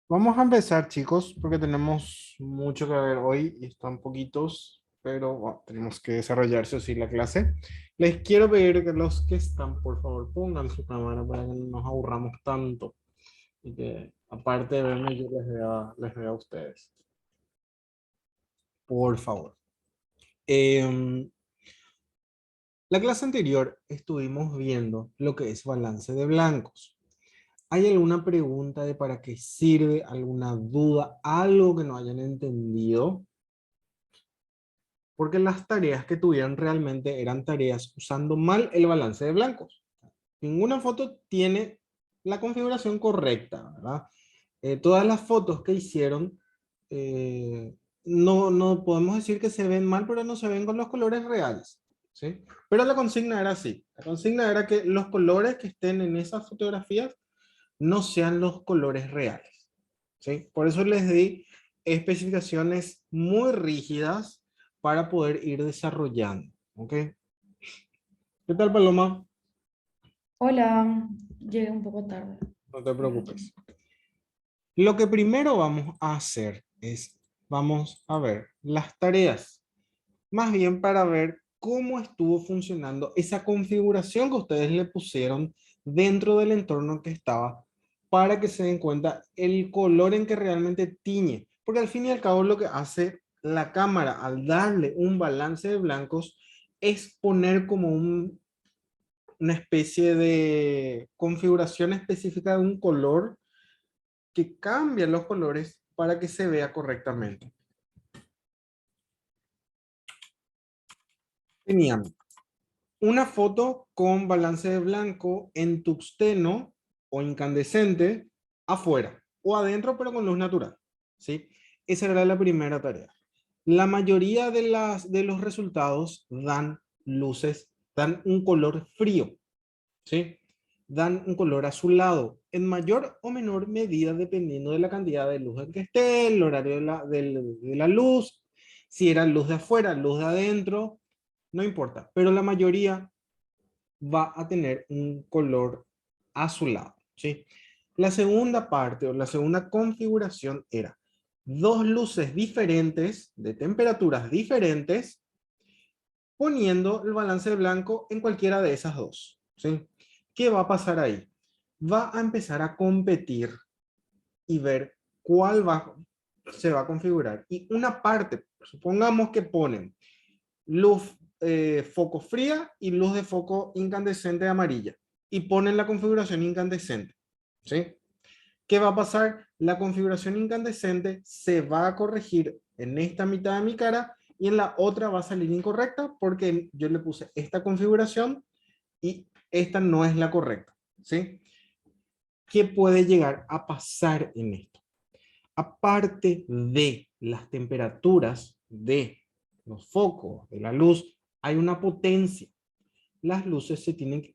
Vamos a empezar, chicos, porque tenemos mucho que ver hoy y están poquitos, pero bueno, tenemos que desarrollar sí o sí la clase. Les quiero pedir que los que están, por favor, pongan su cámara para que no nos aburramos tanto y que, aparte de verme, yo les vea a ustedes. Por favor. Em, la clase anterior estuvimos viendo lo que es balance de blancos. ¿Hay alguna pregunta de para qué sirve? ¿Alguna duda? ¿Algo que no hayan entendido? Porque las tareas que tuvieron realmente eran tareas usando mal el balance de blancos. Ninguna foto tiene la configuración correcta, ¿verdad? Todas las fotos que hicieron, no podemos decir que se ven mal, pero no se ven con los colores reales, ¿sí? Pero la consigna era así. La consigna era que los colores que estén en esas fotografías no sean los colores reales, ¿sí? Por eso les di especificaciones muy rígidas para poder ir desarrollando, ¿ok? ¿Qué tal, Paloma? Hola, llegué un poco tarde. No te preocupes. Lo que primero vamos a hacer es, vamos a ver las tareas, más bien para ver cómo estuvo funcionando esa configuración que ustedes le pusieron dentro del entorno que estaba, para que se den cuenta el color en que realmente tiñe. Porque al fin y al cabo lo que hace la cámara al darle un balance de blancos es poner como una especie de configuración específica de un color que cambia los colores para que se vea correctamente. Teníamos una foto con balance de blanco en tungsteno o incandescente afuera o adentro, pero con luz natural, ¿sí? Esa era la primera tarea. La mayoría de los resultados dan luces, dan un color frío, ¿sí? Dan un color azulado, en mayor o menor medida dependiendo de la cantidad de luz en que esté, el horario de la luz, si era luz de afuera, luz de adentro, no importa, pero la mayoría va a tener un color azulado, ¿sí? La segunda parte o la segunda configuración era dos luces diferentes de temperaturas diferentes poniendo el balance de blanco en cualquiera de esas dos, ¿sí? ¿Qué va a pasar ahí? Va a empezar a competir y ver se va a configurar. Y una parte, supongamos que ponen luz foco fría y luz de foco incandescente amarilla y ponen la configuración incandescente, ¿sí? ¿Qué va a pasar? La configuración incandescente se va a corregir en esta mitad de mi cara y en la otra va a salir incorrecta porque yo le puse esta configuración y esta no es la correcta, ¿sí? ¿Qué puede llegar a pasar en esto? Aparte de las temperaturas de los focos, de la luz, hay una potencia. Las luces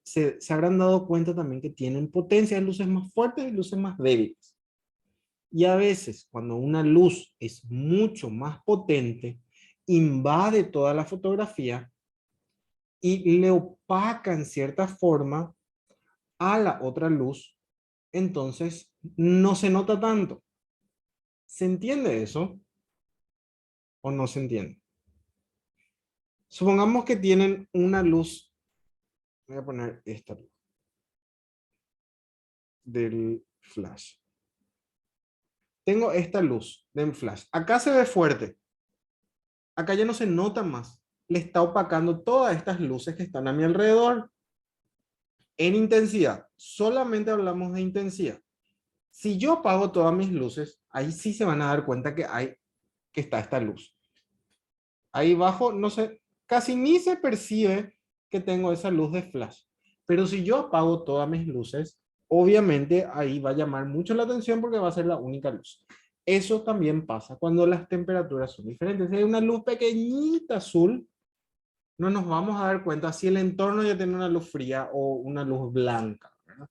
se habrán dado cuenta también que tienen potencia, hay luces más fuertes y luces más débiles. Y a veces, cuando una luz es mucho más potente, invade toda la fotografía y le opaca en cierta forma a la otra luz, entonces no se nota tanto. ¿Se entiende eso o no se entiende? Supongamos que tienen una luz, voy a poner esta luz del flash. Tengo esta luz del flash. Acá se ve fuerte, acá ya no se nota más. Le está opacando todas estas luces que están a mi alrededor. En intensidad, solamente hablamos de intensidad. Si yo apago todas mis luces, ahí sí se van a dar cuenta que está esta luz. Ahí abajo, no sé, casi ni se percibe que tengo esa luz de flash. Pero si yo apago todas mis luces, obviamente ahí va a llamar mucho la atención porque va a ser la única luz. Eso también pasa cuando las temperaturas son diferentes. Si hay una luz pequeñita azul, no nos vamos a dar cuenta si el entorno ya tiene una luz fría o una luz blanca, ¿verdad?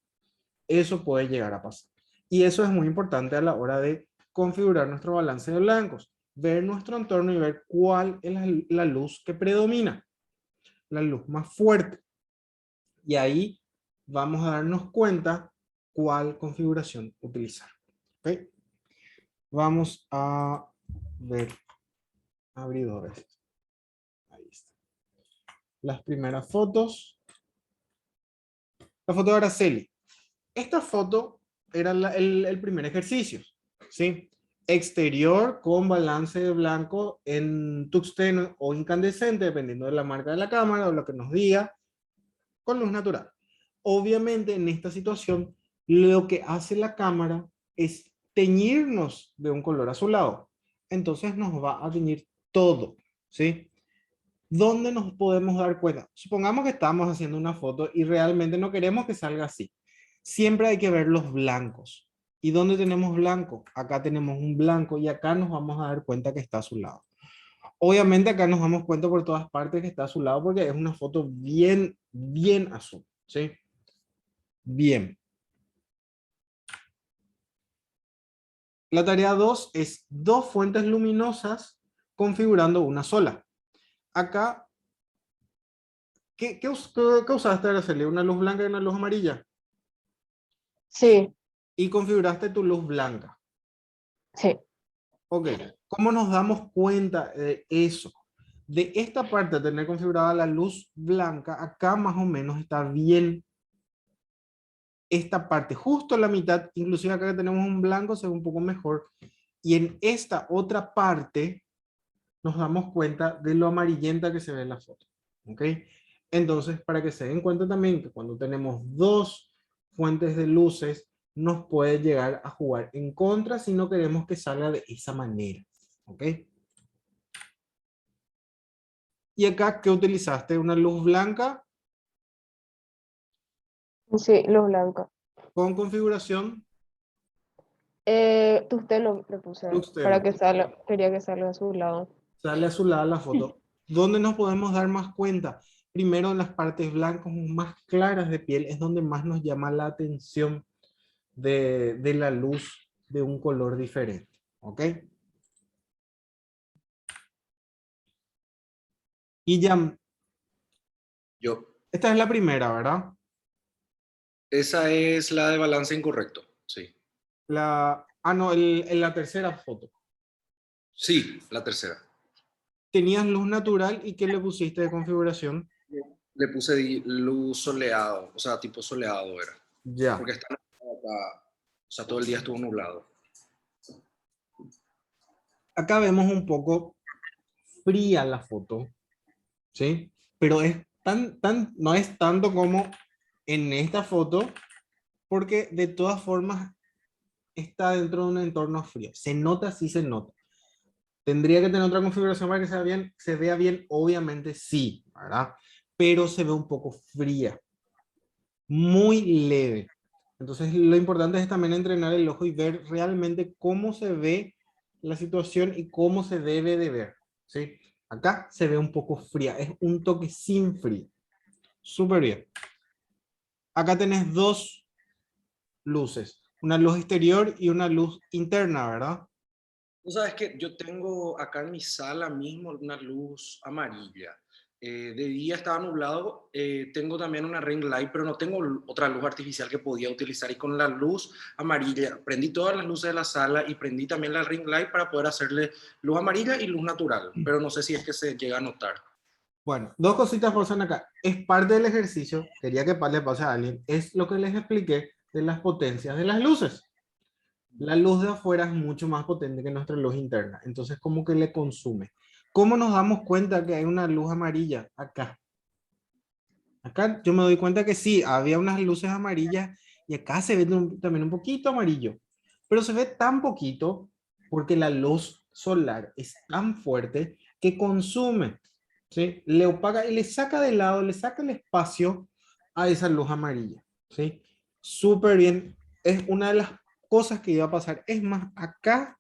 Eso puede llegar a pasar. Y eso es muy importante a la hora de configurar nuestro balance de blancos. Ver nuestro entorno y ver cuál es la luz que predomina, la luz más fuerte. Y ahí vamos a darnos cuenta cuál configuración utilizar. ¿Okay? Vamos a ver, abrir dos veces. Ahí está. Las primeras fotos. La foto de Araceli. Esta foto era el primer ejercicio, ¿sí? Exterior con balance de blanco en tuxteno o incandescente, dependiendo de la marca de la cámara o lo que nos diga, con luz natural. Obviamente, en esta situación, lo que hace la cámara es teñirnos de un color azulado. Entonces nos va a teñir todo, ¿sí? ¿Dónde nos podemos dar cuenta? Supongamos que estamos haciendo una foto y realmente no queremos que salga así. Siempre hay que ver los blancos. ¿Y dónde tenemos blanco? Acá tenemos un blanco y acá nos vamos a dar cuenta que está a su lado. Obviamente acá nos damos cuenta por todas partes que está a su lado porque es una foto bien, bien azul, ¿sí? Bien. La tarea 2 es dos fuentes luminosas configurando una sola. Acá, ¿qué usaste, Araceli? ¿Una luz blanca y una luz amarilla? Sí, Y configuraste tu luz blanca. sí. Ok, ¿cómo nos damos cuenta de eso? De esta parte, de tener configurada la luz blanca, acá más o menos está bien esta parte, justo la mitad, inclusive acá que tenemos un blanco se ve un poco mejor. Y en esta otra parte nos damos cuenta de lo amarillenta que se ve en la foto. ¿Ok? Entonces, para que se den cuenta también que cuando tenemos dos fuentes de luces, nos puede llegar a jugar en contra si no queremos que salga de esa manera. ¿Ok? Y acá, ¿qué utilizaste? ¿Una luz blanca Sí, luz blanca. con configuración Usted no le puse para tuxteno? que salga, quería que salga a su lado. Sale a su lado la foto. ¿Dónde nos podemos dar más cuenta? Primero en las partes blancas más claras de piel es donde más nos llama la atención de la luz de un color diferente. ¿Ok? Y ya, Yo. esta es la primera, ¿verdad? Esa es la de balance incorrecto. Sí. No, la tercera foto. Sí, la tercera. Tenías luz natural y ¿qué le pusiste de configuración? Le puse luz soleado, o sea, tipo soleado era. Ya. Porque está acá, o sea, todo el día estuvo nublado. Acá vemos un poco fría la foto, ¿sí? Pero es no es tanto como en esta foto, porque de todas formas está dentro de un entorno frío. Se nota, sí se nota. ¿Tendría que tener otra configuración para que se vea bien? Obviamente sí, ¿verdad? Pero se ve un poco fría, muy leve. Entonces lo importante es también entrenar el ojo y ver realmente cómo se ve la situación y cómo se debe de ver, ¿sí? Acá se ve un poco fría, es un toque sin frío. Súper bien. Acá tenés dos luces, una luz exterior y una luz interna, ¿verdad? Tú sabes que yo tengo acá en mi sala mismo una luz amarilla. De día estaba nublado. Tengo también una ring light, pero no tengo otra luz artificial que podía utilizar. Y con la luz amarilla, prendí todas las luces de la sala y prendí también la ring light para poder hacerle luz amarilla y luz natural. Pero no sé si es que se llega a notar. Bueno, dos cositas pasan acá. Es parte del ejercicio, quería que le pase a alguien, es lo que les expliqué de las potencias de las luces. La luz de afuera es mucho más potente que nuestra luz interna, entonces como que le consume. ¿Cómo nos damos cuenta que hay una luz amarilla acá? Acá yo me doy cuenta que sí, había unas luces amarillas y acá se ve también un poquito amarillo, pero se ve tan poquito porque la luz solar es tan fuerte que consume, ¿sí? Le opaga y le saca de lado, le saca el espacio a esa luz amarilla, ¿sí? Súper bien, es una de las cosas que iba a pasar. Es más, acá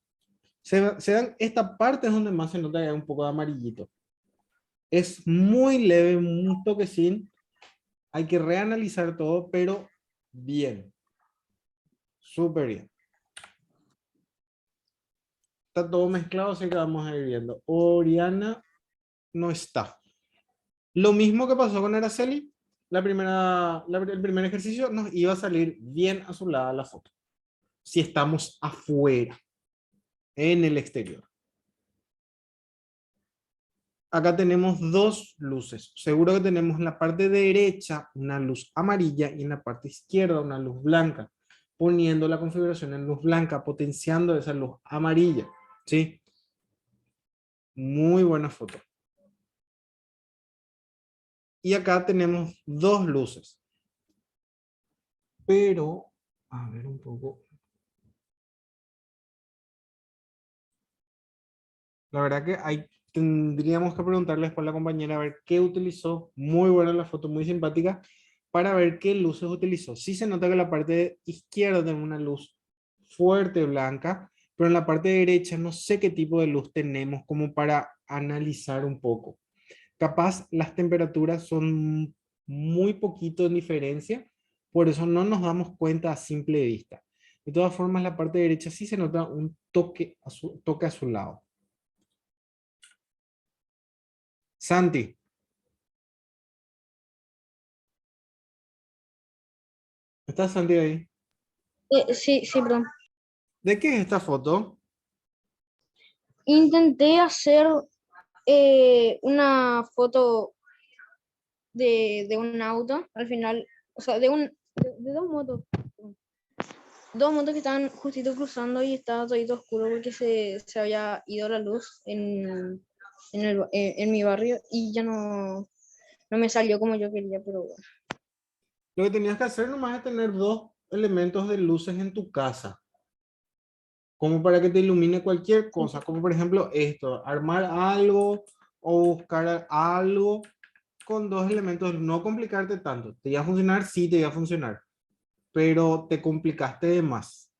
se dan, esta parte es donde más se nota que hay un poco de amarillito. Es muy leve, un toquecín, hay que reanalizar todo, pero bien, súper bien. Está todo mezclado, así que vamos a ir viendo. Oriana no está. Lo mismo que pasó con Araceli, el primer ejercicio nos iba a salir bien azulada la foto. Si estamos afuera. en el exterior. Acá tenemos dos luces. Seguro que tenemos en la parte derecha una luz amarilla y en la parte izquierda una luz blanca, poniendo la configuración en luz blanca, potenciando esa luz amarilla. ¿Sí? Muy buena foto. Y acá tenemos dos luces. Pero, a ver un poco. La verdad que tendríamos que preguntarles por la compañera a ver qué utilizó. Muy buena la foto, muy simpática, para ver qué luces utilizó. Sí se nota que en la parte izquierda tenemos una luz fuerte blanca, pero en la parte derecha no sé qué tipo de luz tenemos como para analizar un poco. Capaz las temperaturas son muy poquito en diferencia, por eso no nos damos cuenta a simple vista. De todas formas, la parte derecha sí se nota un toque a su lado. Santi, ¿estás Santi ahí? Sí, sí, perdón. ¿De qué es esta foto? Intenté hacer una foto de un auto, al final, o sea, de dos motos. Dos motos que estaban justito cruzando y estaba todo oscuro porque se había ido la luz en mi barrio y ya no me salió como yo quería, pero bueno. Lo que tenías que hacer nomás es tener dos elementos de luces en tu casa, como para que te ilumine cualquier cosa, como por ejemplo esto, armar algo o buscar algo con dos elementos, no complicarte tanto. ¿Te iba a funcionar? Sí, te iba a funcionar, pero te complicaste de más.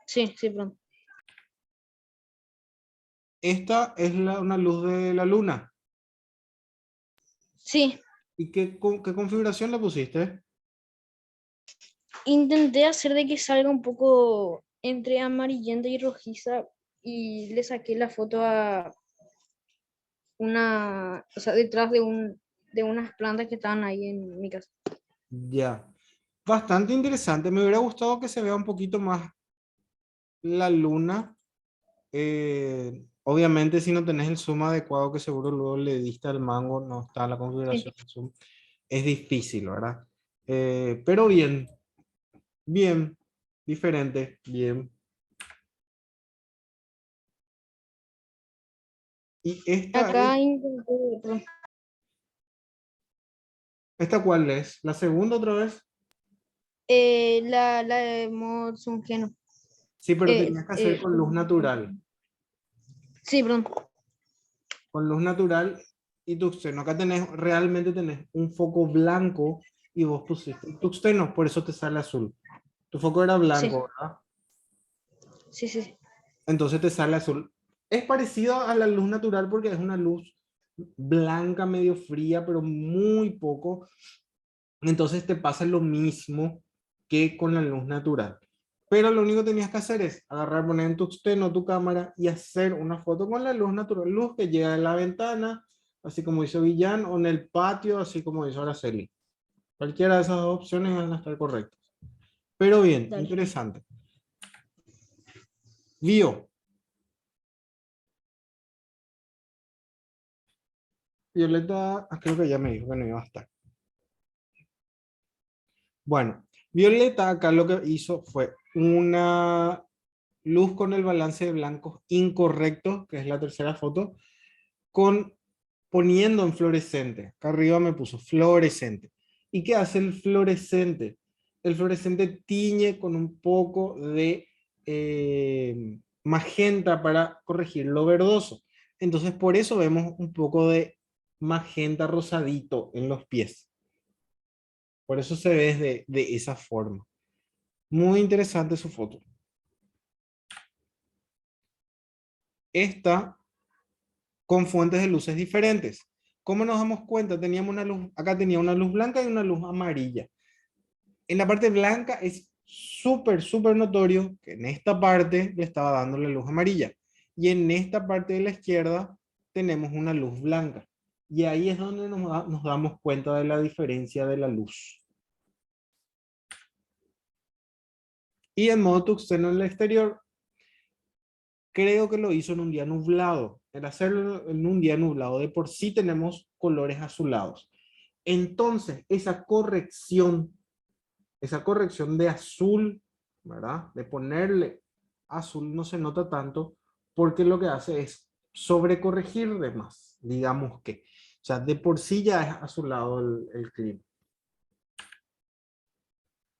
Sí, sí, perdón. Esta es una luz de la luna. Sí, ¿Y qué configuración le pusiste? intenté hacer de que salga un poco entre amarillenta y rojiza y le saqué la foto a o sea, detrás de unas plantas que estaban ahí en mi casa. Ya. Bastante interesante. Me hubiera gustado que se vea un poquito más la luna. Obviamente si no tenés el zoom adecuado, que seguro luego le diste al mango, no está la Sí. configuración del zoom, es difícil, ¿verdad? Pero bien, bien, diferente, bien. ¿Y Acá intenté, perdón, esta cuál es? ¿La segunda otra vez? la de mod Sungeno. Sí, pero tenías que hacer con luz natural. Sí, perdón. Con luz natural y tuxteno. Acá realmente tenés un foco blanco y vos pusiste un tuxteno, por eso te sale azul. Tu foco era Sí, blanco, ¿verdad? sí, sí, sí. Entonces te sale azul. Es parecido a la luz natural porque es una luz blanca, medio fría, pero muy poco. Entonces te pasa lo mismo que con la luz natural. Pero lo único que tenías que hacer es agarrar, poner en tu externo tu cámara y hacer una foto con la luz natural, luz que llega de la ventana, así como hizo Villán, o en el patio, así como hizo Araceli. Cualquiera de esas dos opciones van a estar correctas. Pero bien, Dale. interesante. Vio. Violeta, creo que ya me dijo que no iba a estar. Bueno, Violeta acá lo que hizo fue una luz con el balance de blancos incorrecto, que es la tercera foto, poniendo en fluorescente. Acá arriba me puso fluorescente. ¿Y qué hace el fluorescente? El fluorescente tiñe con un poco de magenta para corregir lo verdoso. Entonces por eso vemos un poco de magenta rosadito en los pies. Por eso se ve de esa forma. Muy interesante su foto. Esta con fuentes de luces diferentes. ¿Cómo nos damos cuenta? Teníamos una luz, acá tenía una luz blanca y una luz amarilla. En la parte blanca es súper notorio que en esta parte le estaba dando la luz amarilla. Y en esta parte de la izquierda tenemos una luz blanca. Y ahí es donde nos damos cuenta de la diferencia de la luz. Y en modo tuxteno en el exterior, creo que lo hizo en un día nublado. El hacerlo en un día nublado, de por sí tenemos colores azulados. Entonces, esa corrección de azul, ¿verdad? De ponerle azul no se nota tanto porque lo que hace es sobrecorregir de más, digamos que. O sea, de por sí ya es azulado el clima.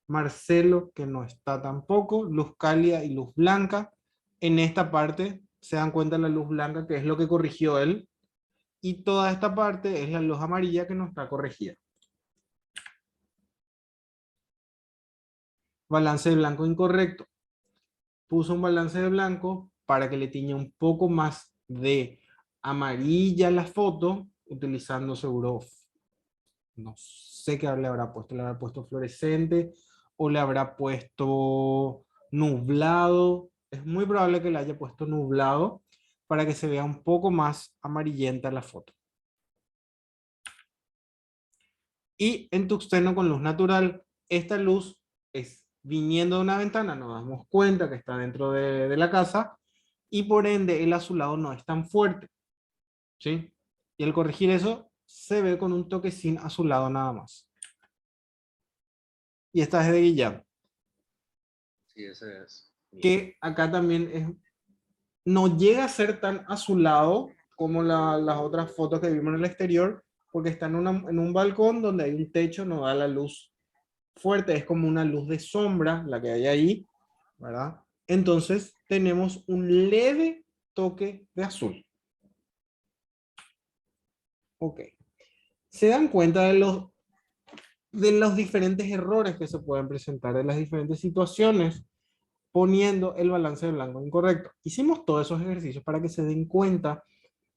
Marcelo, que no está tampoco, luz cálida y luz blanca. En esta parte se dan cuenta la luz blanca, que es lo que corrigió él, y toda esta parte es la luz amarilla que no está corregida. Balance de blanco incorrecto. Puso un balance de blanco para que le tiña un poco más de amarilla la foto, utilizando seguro, no sé qué le habrá puesto fluorescente, o le habrá puesto nublado. Es muy probable que le haya puesto nublado para que se vea un poco más amarillenta la foto. Y en tuxteno con luz natural, esta luz es viniendo de una ventana, nos damos cuenta que está dentro de la casa, y por ende el azulado no es tan fuerte, ¿sí? Y al corregir eso, se ve con un toquecín azulado nada más. Y esta es de Guillaume. Sí, ese es. Que acá también no llega a ser tan azulado como las otras fotos que vimos en el exterior, porque está en un balcón donde hay un techo, no da la luz fuerte, es como una luz de sombra la que hay ahí, ¿verdad? Entonces tenemos un leve toque de azul. Ok. Se dan cuenta de los diferentes errores que se pueden presentar, de las diferentes situaciones, poniendo el balance de blanco incorrecto. Hicimos todos esos ejercicios para que se den cuenta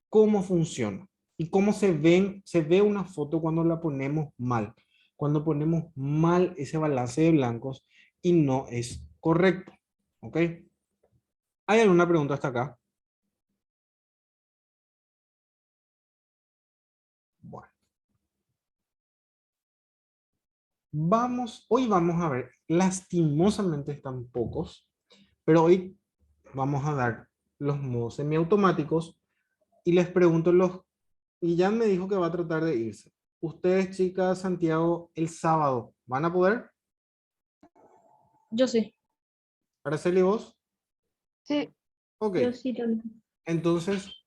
cómo funciona y cómo se ve una foto cuando la ponemos mal. Cuando ponemos mal ese balance de blancos y no es correcto. ¿Ok? ¿Hay alguna pregunta hasta acá? Bueno. Hoy vamos a ver, lastimosamente están pocos, pero hoy vamos a dar los modos semiautomáticos y les pregunto y ya me dijo que va a tratar de irse. Ustedes, chicas, Santiago, el sábado, ¿van a poder? Yo sí. Araceli, ¿vos? Sí, Ok, Yo sí también. entonces,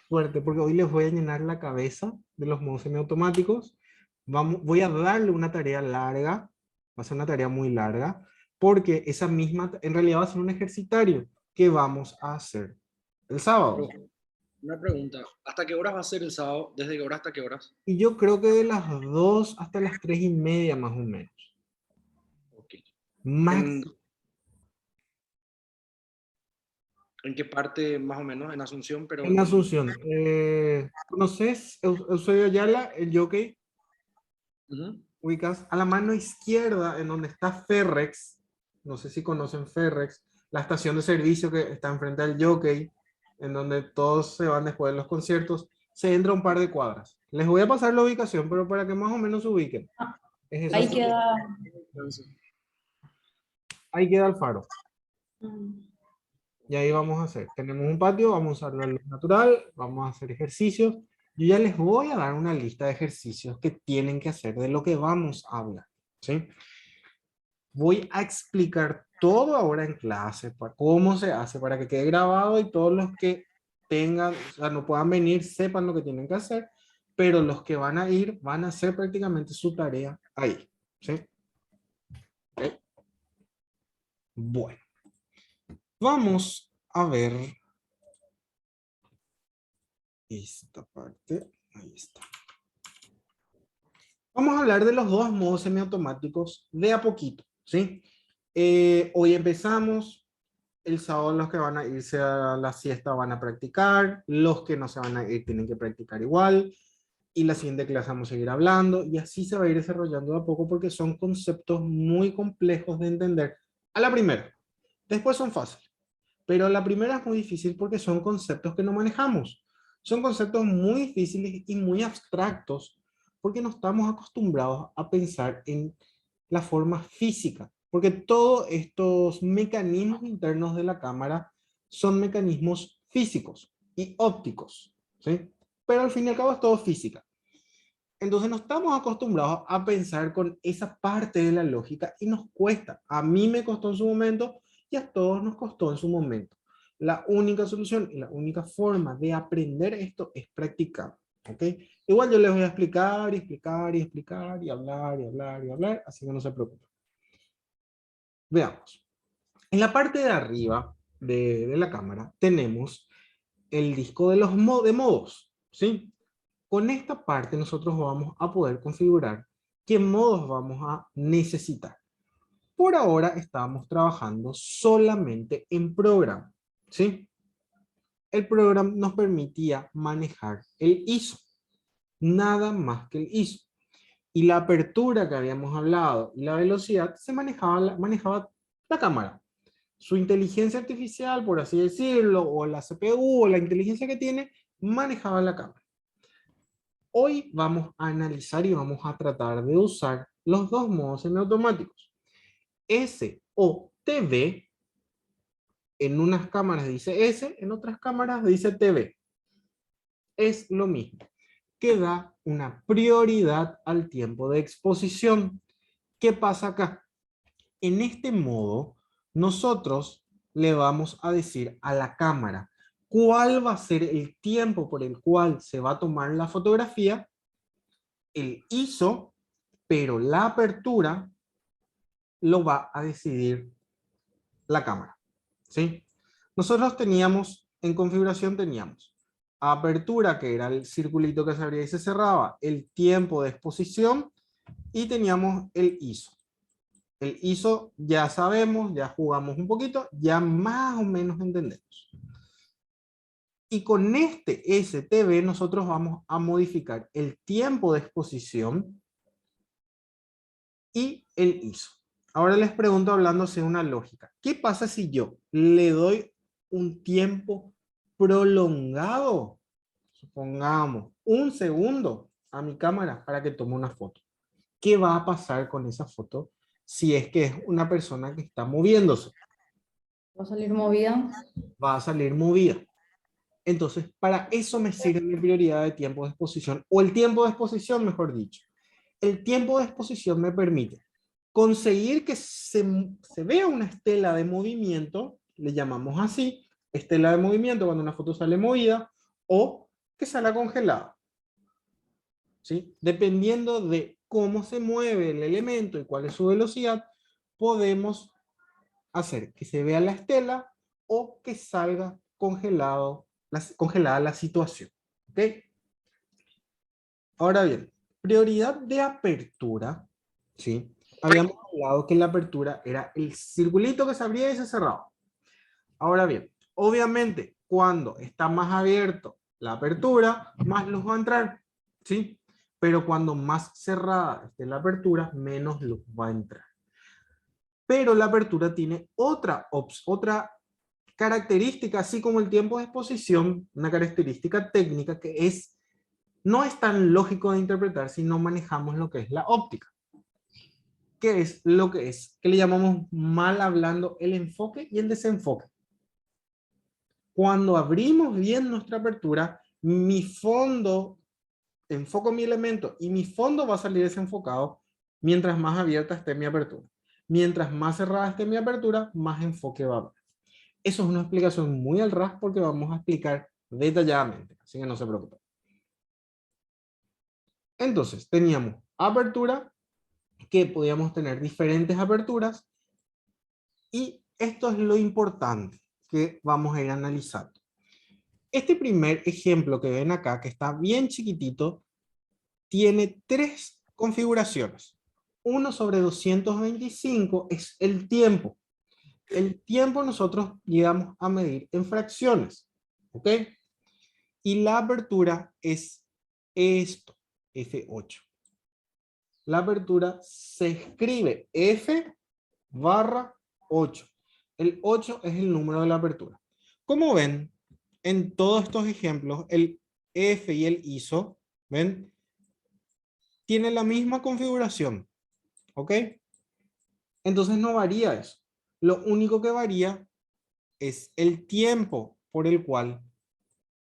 suerte, porque hoy les voy a llenar la cabeza de los modos semiautomáticos. Voy a darle una tarea larga, va a ser una tarea muy larga, porque esa misma, en realidad va a ser un ejercitario que vamos a hacer el sábado. Una pregunta, ¿hasta qué horas va a ser el sábado? ¿Desde qué hora hasta qué horas? Y yo creo que de las 2 hasta las 3:30 más o menos. Ok. Max. ¿En qué parte más o menos? En Asunción, pero En Asunción. ¿Conoces Eusebio Ayala, el jockey? Ujú. Ubicas a la mano izquierda en donde está Ferrex. No sé si conocen Ferrex. La estación de servicio que está enfrente al jockey, en donde todos se van después de los conciertos. Se entra un par de cuadras. Les voy a pasar la ubicación, pero para que más o menos se ubiquen. Es Ahí eso. queda. Ahí queda el faro. mm, Y ahí vamos a hacer. Tenemos un patio, vamos a usar la luz natural, vamos a hacer ejercicios. Yo ya les voy a dar una lista de ejercicios que tienen que hacer de lo que vamos a hablar. ¿Sí? Voy a explicar todo ahora en clase, para cómo se hace, para que quede grabado y todos los que tengan, o sea, no puedan venir, sepan lo que tienen que hacer, pero los que van a ir van a hacer prácticamente su tarea ahí. ¿Sí? ¿Ok? Bueno, vamos a ver esta parte. Ahí está. Vamos a hablar de los dos modos semiautomáticos de a poquito, ¿sí? Hoy empezamos, el sábado los que van a irse a la siesta van a practicar, los que no se van a ir tienen que practicar igual, y la siguiente clase vamos a seguir hablando, y así se va a ir desarrollando de a poco porque son conceptos muy complejos de entender. A la primera, después son fáciles, pero la primera es muy difícil porque son conceptos que no manejamos. Son conceptos muy difíciles y muy abstractos porque no estamos acostumbrados a pensar en la forma física Porque todos estos mecanismos internos de la cámara son mecanismos físicos y ópticos, ¿sí? Pero al fin y al cabo es todo física. Entonces no estamos acostumbrados a pensar con esa parte de la lógica y nos cuesta. A mí me costó en su momento y a todos nos costó en su momento. La única solución y la única forma de aprender esto es practicar, ¿ok? Igual yo les voy a explicar y explicar y explicar y hablar y hablar y hablar, así que no se preocupen. Veamos. En la parte de arriba de la cámara tenemos el disco de los de modos, ¿sí? Con esta parte nosotros vamos a poder configurar qué modos vamos a necesitar. Por ahora estamos trabajando solamente en programa, ¿sí? El programa nos permitía manejar el ISO, nada más que el ISO. Y la apertura que habíamos hablado y la velocidad se manejaba la cámara. Su inteligencia artificial, por así decirlo, o la CPU, o la inteligencia que tiene, manejaba la cámara. Hoy vamos a analizar y vamos a tratar de usar los dos modos semiautomáticos. SOTV, en unas cámaras dice S, en otras cámaras dice TV. Es lo mismo, que da una prioridad al tiempo de exposición. ¿Qué pasa acá? En este modo, nosotros le vamos a decir a la cámara cuál va a ser el tiempo por el cual se va a tomar la fotografía, el ISO, pero la apertura lo va a decidir la cámara, ¿sí? Nosotros teníamos, en configuración teníamos apertura, que era el circulito que se abría y se cerraba, el tiempo de exposición, y teníamos el ISO. El ISO ya sabemos, ya jugamos un poquito, ya más o menos entendemos. Y con este STV nosotros vamos a modificar el tiempo de exposición y el ISO. Ahora les pregunto, hablándose de una lógica. ¿Qué pasa si yo le doy un tiempo prolongado? Supongamos, 1 segundo a mi cámara para que tome una foto. ¿Qué va a pasar con esa foto si es que es una persona que está moviéndose? ¿Va a salir movida? Va a salir movida. Entonces, para eso me sirve mi prioridad de tiempo de exposición, o el tiempo de exposición, mejor dicho. El tiempo de exposición me permite conseguir que se vea una estela de movimiento, le llamamos así, estela de movimiento cuando una foto sale movida, o que sale congelada, ¿sí? Dependiendo de cómo se mueve el elemento y cuál es su velocidad, podemos hacer que se vea la estela o que salga congelada la situación, ¿ok? Ahora bien, prioridad de apertura, ¿sí? Habíamos hablado que la apertura era el circulito que se abría y se cerraba. Ahora bien, obviamente, cuando está más abierto la apertura, más luz va a entrar, ¿sí? Pero cuando más cerrada esté la apertura, menos luz va a entrar. Pero la apertura tiene otra característica, así como el tiempo de exposición, una característica técnica que no es tan lógico de interpretar si no manejamos lo que es la óptica. ¿Qué es lo que es? Que le llamamos, mal hablando, el enfoque y el desenfoque. Cuando abrimos bien nuestra apertura, mi fondo, enfoco mi elemento y mi fondo va a salir desenfocado mientras más abierta esté mi apertura. Mientras más cerrada esté mi apertura, más enfoque va a haber. Eso es una explicación muy al ras porque vamos a explicar detalladamente, así que no se preocupen. Entonces, teníamos apertura, que podíamos tener diferentes aperturas, y esto es lo importante que vamos a ir analizando. Este primer ejemplo que ven acá, que está bien chiquitito, tiene 3 configuraciones. 1/225 es el tiempo. El tiempo nosotros llegamos a medir en fracciones, ¿ok? Y la apertura es esto, F8. La apertura se escribe F/8. El 8 es el número de la apertura. Como ven, en todos estos ejemplos, el F y el ISO, ¿ven? Tiene la misma configuración, ¿ok? Entonces no varía eso. Lo único que varía es el tiempo por el cual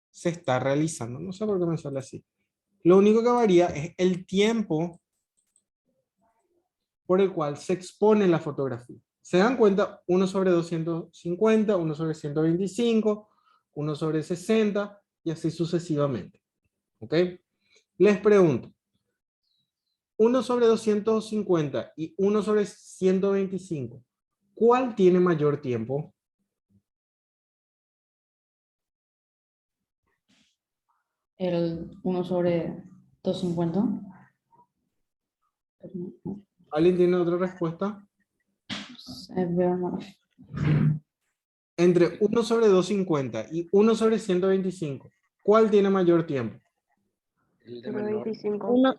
se está realizando. No sé por qué me sale así. Lo único que varía es el tiempo por el cual se expone la fotografía. ¿Se dan cuenta? 1/250, 1/125, 1/60 y así sucesivamente. ¿Ok? Les pregunto, 1/250 y 1/125, ¿cuál tiene mayor tiempo? El 1/250. Pero no ¿Alguien tiene otra respuesta? veo mal. Entre 1/250 y 1/125, ¿cuál tiene mayor tiempo? El de menor, 25. Uno,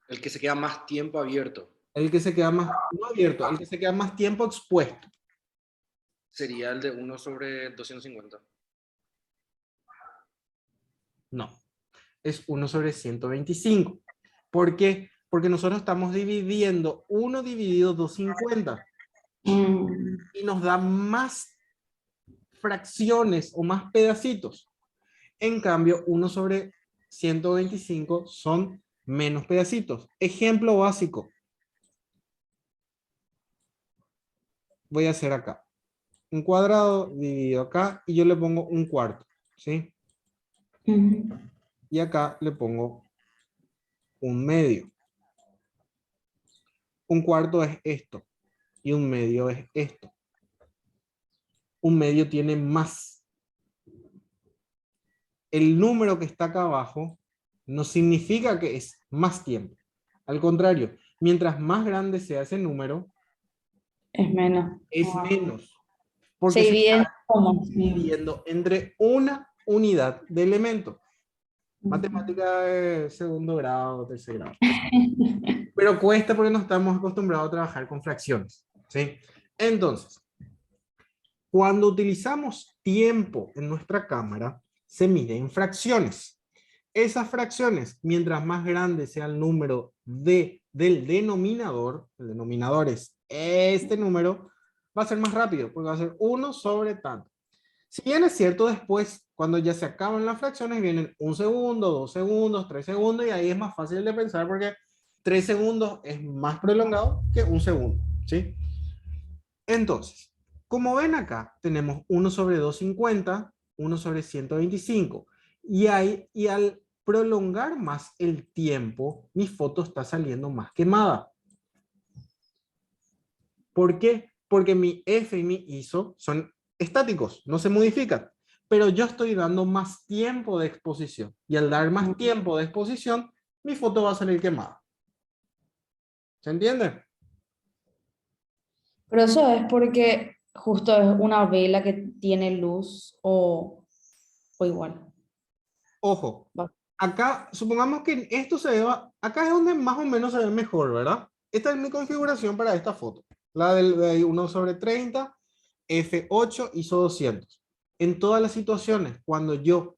el que se queda más tiempo abierto. El que se queda más, no abierto, el que se queda más tiempo expuesto. Sería el de 1/250. No, es 1/125. ¿Por qué? Porque nosotros estamos dividiendo 1 dividido 250 y nos da más fracciones o más pedacitos. En cambio, 1/125 son menos pedacitos. Ejemplo básico. Voy a hacer acá. Un cuadrado dividido acá y yo le pongo un cuarto. ¿Sí? Y acá le pongo un medio. Un cuarto es esto y un medio es esto. Un medio tiene más. El número que está acá abajo no significa que es más tiempo. Al contrario, mientras más grande sea ese número, Es menos. es menos. Se Porque se divide en está cómo. dividiendo entre una unidad de elemento. Matemática de segundo grado, tercer grado. Pero cuesta porque no estamos acostumbrados a trabajar con fracciones. ¿Sí? Entonces, cuando utilizamos tiempo en nuestra cámara, se mide en fracciones. Esas fracciones, mientras más grande sea el número del denominador, el denominador es este número, va a ser más rápido, porque va a ser 1 sobre tanto. Si bien es cierto, después, cuando ya se acaban las fracciones, vienen 1 segundo, 2 segundos, 3 segundos, y ahí es más fácil de pensar porque 3 segundos es más prolongado que 1 segundo, ¿sí? Entonces, como ven acá, tenemos 1/250, 1/125, y al prolongar más el tiempo, mi foto está saliendo más quemada. ¿Por qué? Porque mi F y mi ISO son estáticos, no se modifican, pero yo estoy dando más tiempo de exposición, y al dar más tiempo de exposición, mi foto va a salir quemada. ¿Se entiende? Pero eso es porque justo es una vela que tiene luz o igual. Ojo, Va. acá, supongamos que esto se vea, acá es donde más o menos se ve mejor, ¿verdad? Esta es mi configuración para esta foto. La de 1/30, F8, ISO 200. En todas las situaciones, cuando yo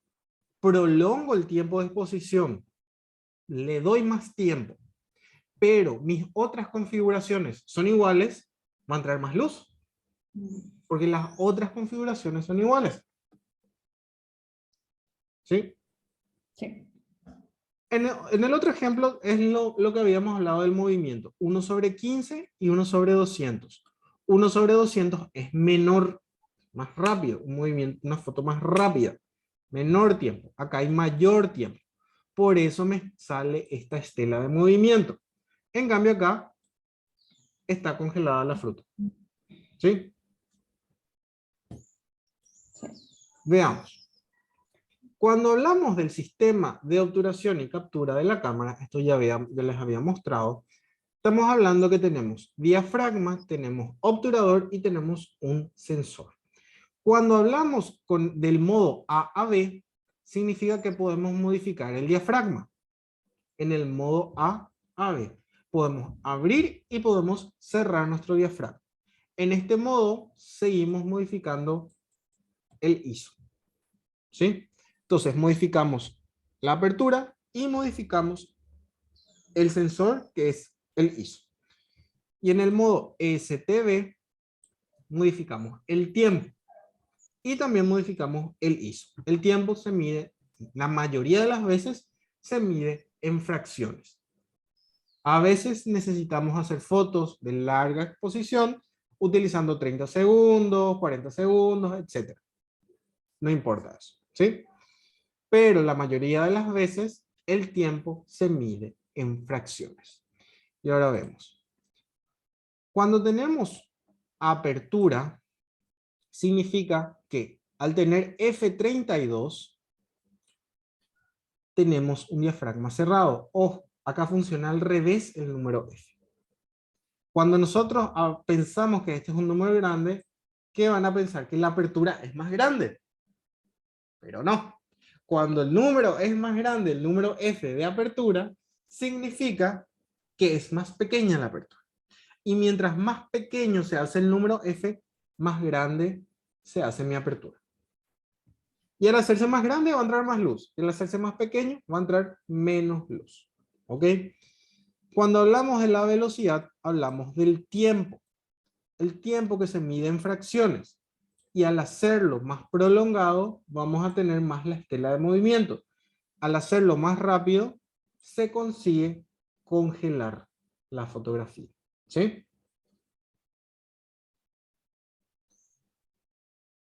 prolongo el tiempo de exposición, le doy más tiempo, pero mis otras configuraciones son iguales, va a entrar más luz, porque las otras configuraciones son iguales. ¿Sí? Sí. En el otro ejemplo es lo que habíamos hablado del movimiento. 1/15 y 1/200. 1/200 es menor, más rápido, un movimiento, una foto más rápida, menor tiempo. Acá hay mayor tiempo. Por eso me sale esta estela de movimiento. En cambio acá está congelada la fruta. ¿Sí? Veamos. Cuando hablamos del sistema de obturación y captura de la cámara, esto ya les había mostrado, estamos hablando que tenemos diafragma, tenemos obturador y tenemos un sensor. Cuando hablamos del modo A a B, significa que podemos modificar el diafragma. En el modo A a B, podemos abrir y podemos cerrar nuestro diafragma. En este modo, seguimos modificando el ISO. ¿Sí? Entonces, modificamos la apertura y modificamos el sensor, que es el ISO. Y en el modo STB modificamos el tiempo y también modificamos el ISO. El tiempo se mide, la mayoría de las veces, se mide en fracciones. A veces necesitamos hacer fotos de larga exposición utilizando 30 segundos, 40 segundos, etc. No importa eso, ¿sí? Pero la mayoría de las veces el tiempo se mide en fracciones. Y ahora vemos. Cuando tenemos apertura, significa que al tener F32, tenemos un diafragma cerrado. Ojo, acá funciona al revés el número F. Cuando nosotros pensamos que este es un número grande, ¿qué van a pensar? Que la apertura es más grande. Pero no. Cuando el número es más grande, el número F de apertura, significa que es más pequeña la apertura. Y mientras más pequeño se hace el número F, más grande se hace mi apertura. Y al hacerse más grande va a entrar más luz. Y al hacerse más pequeño va a entrar menos luz. ¿Ok? Cuando hablamos de la velocidad, hablamos del tiempo. El tiempo que se mide en fracciones. Y al hacerlo más prolongado, vamos a tener más la estela de movimiento. Al hacerlo más rápido, se consigue congelar la fotografía. ¿Sí?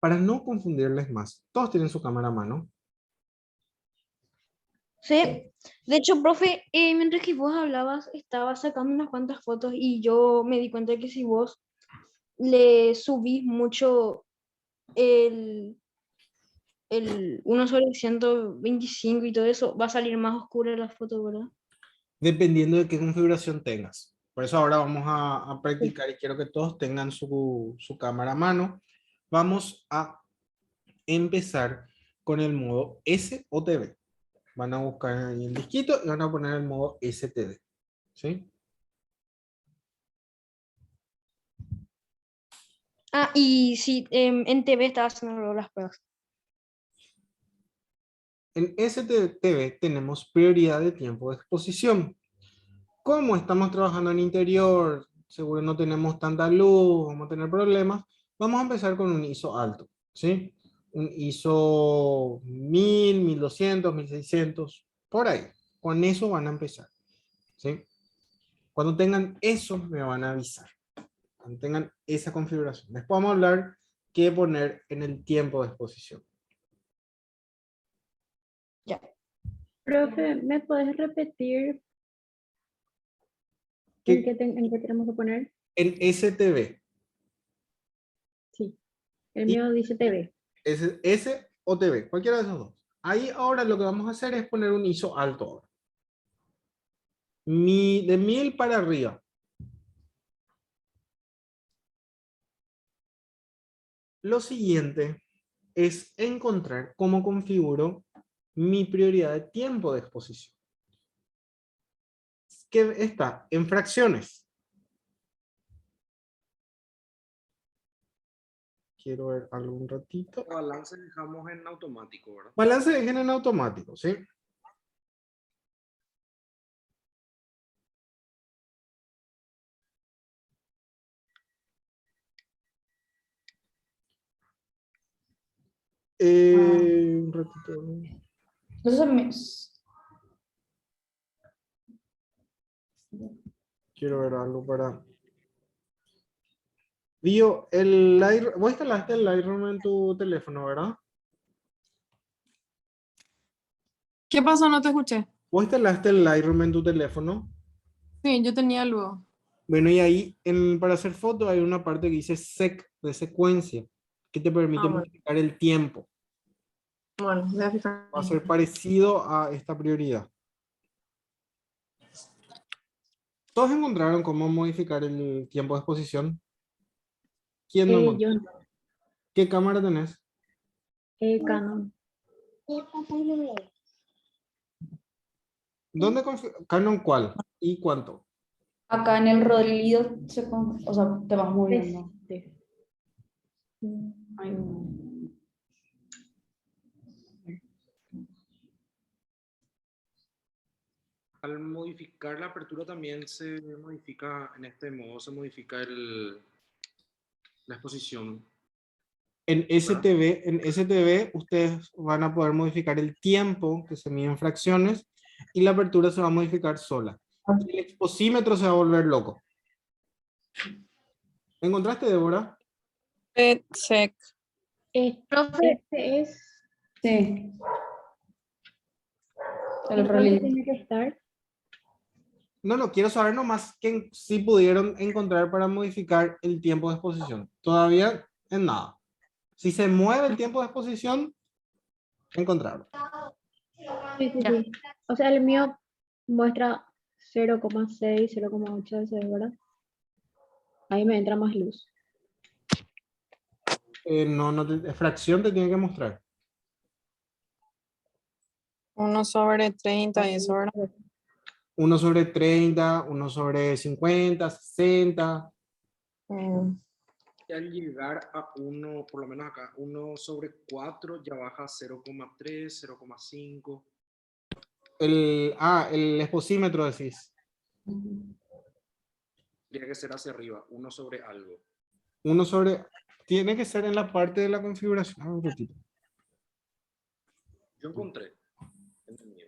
Para no confundirles más, todos tienen su cámara a mano. Sí, de hecho, profe, mientras que vos hablabas, estaba sacando unas cuantas fotos y yo me di cuenta de que si vos le subís mucho el 1/125 y todo eso, va a salir más oscura la foto, ¿verdad? Dependiendo de qué configuración tengas. Por eso ahora vamos a practicar y quiero que todos tengan su cámara a mano. Vamos a empezar con el modo SOTV. Van a buscar ahí el disquito y van a poner el modo STD. ¿Sí? Ah, y sí, en TV estaba haciendo las pruebas. En STV tenemos prioridad de tiempo de exposición. Como estamos trabajando en interior, seguro no tenemos tanta luz, vamos a tener problemas, vamos a empezar con un ISO alto, ¿sí? Un ISO 1000, 1200, 1600, por ahí. Con eso van a empezar, ¿sí? Cuando tengan eso, me van a avisar. Cuando tengan esa configuración. Después vamos a hablar qué poner en el tiempo de exposición. Ya. Profe, ¿me puedes repetir en qué tenemos que poner? En STV. Sí, el Y mío dice TV. S o TV, cualquiera de esos dos. Ahí ahora lo que vamos a hacer es poner un ISO alto ahora. De 1000 para arriba. Lo siguiente es encontrar cómo configuro mi prioridad de tiempo de exposición. Que está en fracciones. Quiero ver algún ratito. El balance dejamos en automático, ¿verdad? Balance dejen en automático, ¿sí? Un ratito. Entonces, Quiero ver algo para... Dio, vos instalaste el Lightroom en tu teléfono, ¿verdad? ¿Qué pasó? No te escuché. Vos instalaste el Lightroom en tu teléfono. Sí, yo tenía algo. Bueno, y ahí para hacer fotos hay una parte que dice sec, de secuencia, que te permite Bueno. modificar el tiempo. Bueno, voy a fijar. Va a ser parecido a esta prioridad. ¿Todos encontraron cómo modificar el tiempo de exposición? ¿Quién no encontró? Yo no. ¿Qué cámara tenés? Canon. ¿Dónde Canon cuál? ¿Y cuánto? acá en el rodillo o sea, te vas moviendo. Este. Ay, no. Al modificar la apertura también se modifica, en este modo se modifica la exposición. En STV ustedes van a poder modificar el tiempo que se mide en fracciones y la apertura se va a modificar sola. El exposímetro se va a volver loco. ¿Encontraste, Débora? Check. Profe. Este es Sí. El el cual relieve. tiene que estar. No, quiero saber nomás que si pudieron encontrar para modificar el tiempo de exposición. Todavía en nada. Si se mueve el tiempo de exposición, encontrarlo. Sí, sí, Ya. sí. O sea, el mío muestra 0,6, 0,8, ese es, ¿verdad? Ahí me entra más luz. Fracción te tiene que mostrar. 1/30 y eso, ¿verdad? 1/30, 1/50, 60. Mm. Y al llegar a 1, por lo menos acá, 1/4 ya baja a 0,3, 0,5. El exposímetro decís. Tiene que ser hacia arriba, 1 sobre algo. Tiene que ser en la parte de la configuración. Un ratito. Yo encontré. En el mío.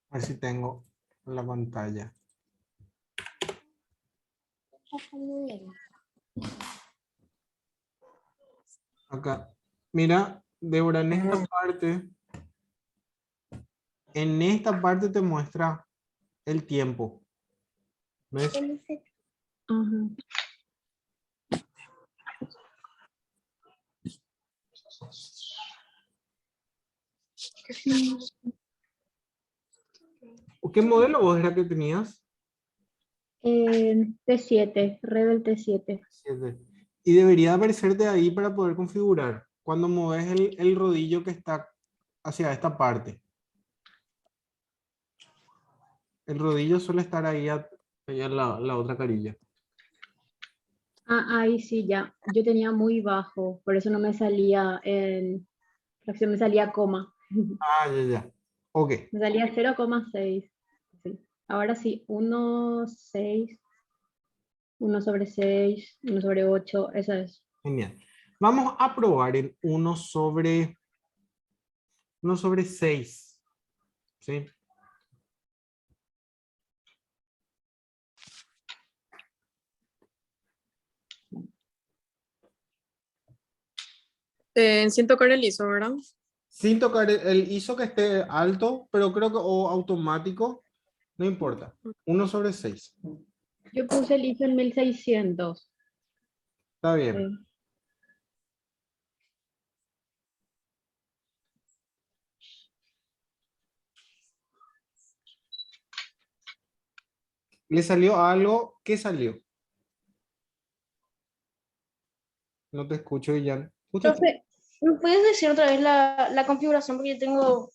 A ver si tengo la pantalla. Acá. Mira, Débora, en esta parte te muestra el tiempo. ¿Ves? Ajá. ¿Qué modelo vos era que tenías? T7, Rebel T7. 7. Y debería aparecerte ahí para poder configurar. Cuando mueves el rodillo que está hacia esta parte. El rodillo suele estar ahí, ahí en la otra carilla. Ah, ahí sí, ya. Yo tenía muy bajo, por eso no me salía en fracción, me salía coma. Ah, ya. Ok, Me salía 0,6. Sí. Ahora sí, 1/6, 1/6, 1/8, esa es. genial. Vamos a probar en 1/6. ¿Sí? Sin tocar el ISO, ¿verdad? Sin tocar el ISO que esté alto, pero creo que o automático, no importa. 1/6. Yo puse el ISO en 1600. Está bien. Sí. ¿Le salió algo? ¿Qué salió? No te escucho, Ian. Profe, ¿me puedes decir otra vez la configuración? Porque yo tengo,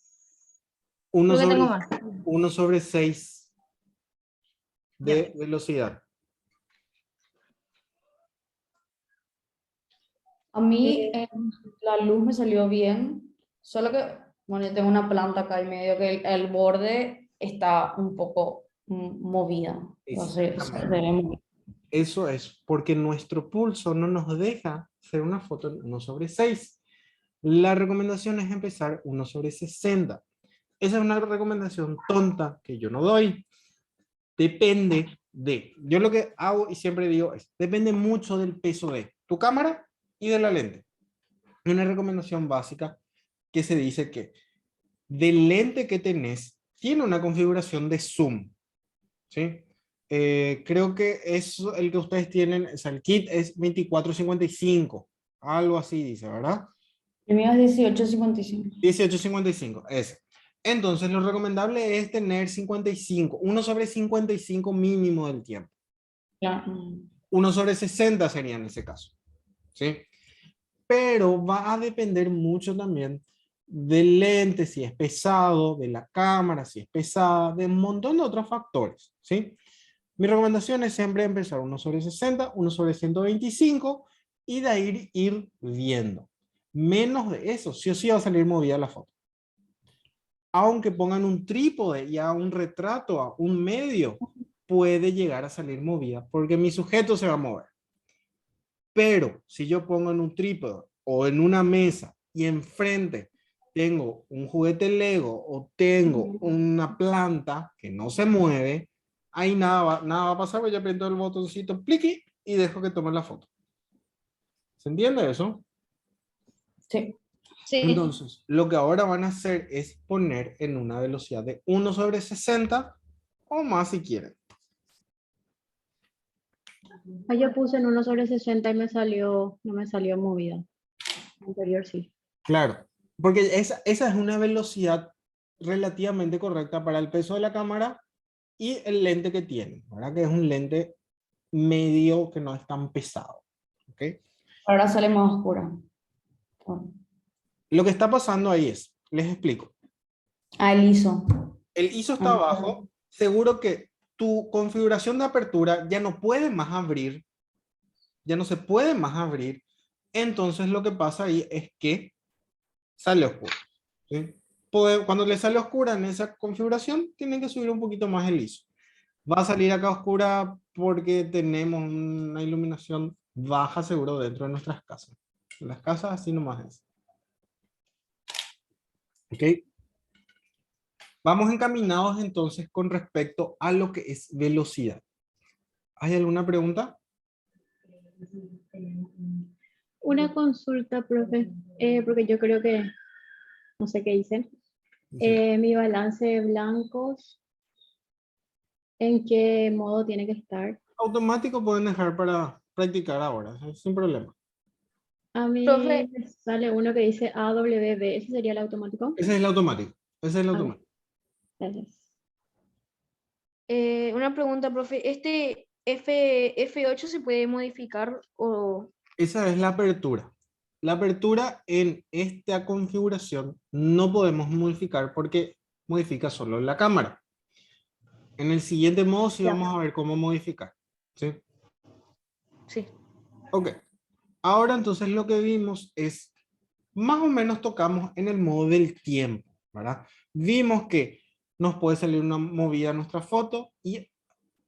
Uno creo que tengo sobre, más. 1/6 de velocidad. A mí la luz me salió bien, solo que, bueno, yo tengo una planta acá en medio que el borde está un poco movida. Entonces, se ve muy- Eso es porque nuestro pulso no nos deja hacer una foto en 1/6. La recomendación es empezar 1/60. Esa es una recomendación tonta que yo no doy. Depende de, yo lo que hago y siempre digo es, depende mucho del peso de tu cámara y de la lente. Una recomendación básica que se dice que del lente que tenés tiene una configuración de zoom, ¿sí? Creo que es el que ustedes tienen, o sea, el kit es 24-55, algo así dice, ¿verdad? El mío es 1855. 18-55, ese. Entonces, lo recomendable es tener 55, 1/55 mínimo del tiempo. Claro. 1/60 sería en ese caso, ¿sí? Pero va a depender mucho también del lente, si es pesado, de la cámara, si es pesada, de un montón de otros factores, ¿sí? Mi recomendación es siempre empezar 1/60, 1/125 y de ahí ir viendo. Menos de eso, sí o sí va a salir movida la foto. Aunque pongan un trípode y a un retrato, a un medio, puede llegar a salir movida porque mi sujeto se va a mover. Pero si yo pongo en un trípode o en una mesa y enfrente tengo un juguete Lego o tengo una planta que no se mueve, ahí nada va a pasar, porque yo aprieto el botoncito pliqui y dejo que tome la foto. ¿Se entiende eso? Sí. Sí. Entonces, lo que ahora van a hacer es poner en una velocidad de 1/60 o más si quieren. Yo puse en 1/60 y no me salió movida. Anterior sí. Claro, porque esa es una velocidad relativamente correcta para el peso de la cámara y el lente que tiene, ¿verdad? Que es un lente medio que no es tan pesado. ¿Ok? Ahora sale más oscura. Bueno. Lo que está pasando ahí es, les explico. Ah, el ISO. El ISO está abajo, seguro que tu configuración de apertura ya no puede más abrir, ya no se puede más abrir, entonces lo que pasa ahí es que sale oscuro. ¿Sí? Cuando le sale oscura en esa configuración, tienen que subir un poquito más el ISO. Va a salir acá oscura porque tenemos una iluminación baja seguro dentro de nuestras casas. En las casas así nomás es. ¿Ok? Vamos encaminados entonces con respecto a lo que es velocidad. ¿Hay alguna pregunta? Una consulta, profe, porque yo creo que, no sé qué hice. Sí. Mi balance de blancos, ¿en qué modo tiene que estar? Automático pueden dejar para practicar ahora, sin problema. A mí Profe, me sale uno que dice AWB, ¿ese sería el automático? Ese es el automático. Ese es el Ah, automático. gracias. una pregunta, profe. ¿Este F8 se puede modificar o...? Esa es la apertura. La apertura en esta configuración no podemos modificar porque modifica solo la cámara. En el siguiente modo sí Ya. vamos a ver cómo modificar. ¿Sí? Sí. Ok. Ahora entonces lo que vimos es, más o menos tocamos en el modo del tiempo, ¿verdad? Vimos que nos puede salir una movida a nuestra foto y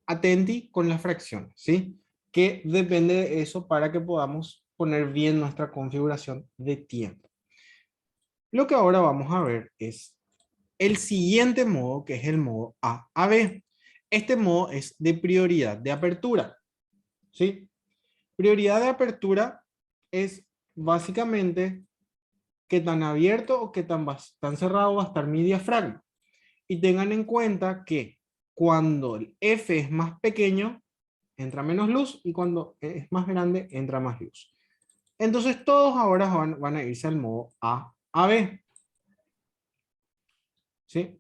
atenti con las fracciones, ¿sí? Que depende de eso para que podamos poner bien nuestra configuración de tiempo. Lo que ahora vamos a ver es el siguiente modo, que es el modo A-B. Este modo es de prioridad de apertura, ¿sí? Prioridad de apertura es básicamente qué tan abierto o qué tan cerrado va a estar mi diafragma. Y tengan en cuenta que cuando el F es más pequeño, entra menos luz, y cuando es más grande, entra más luz. Entonces todos ahora van a irse al modo A-B. ¿Sí?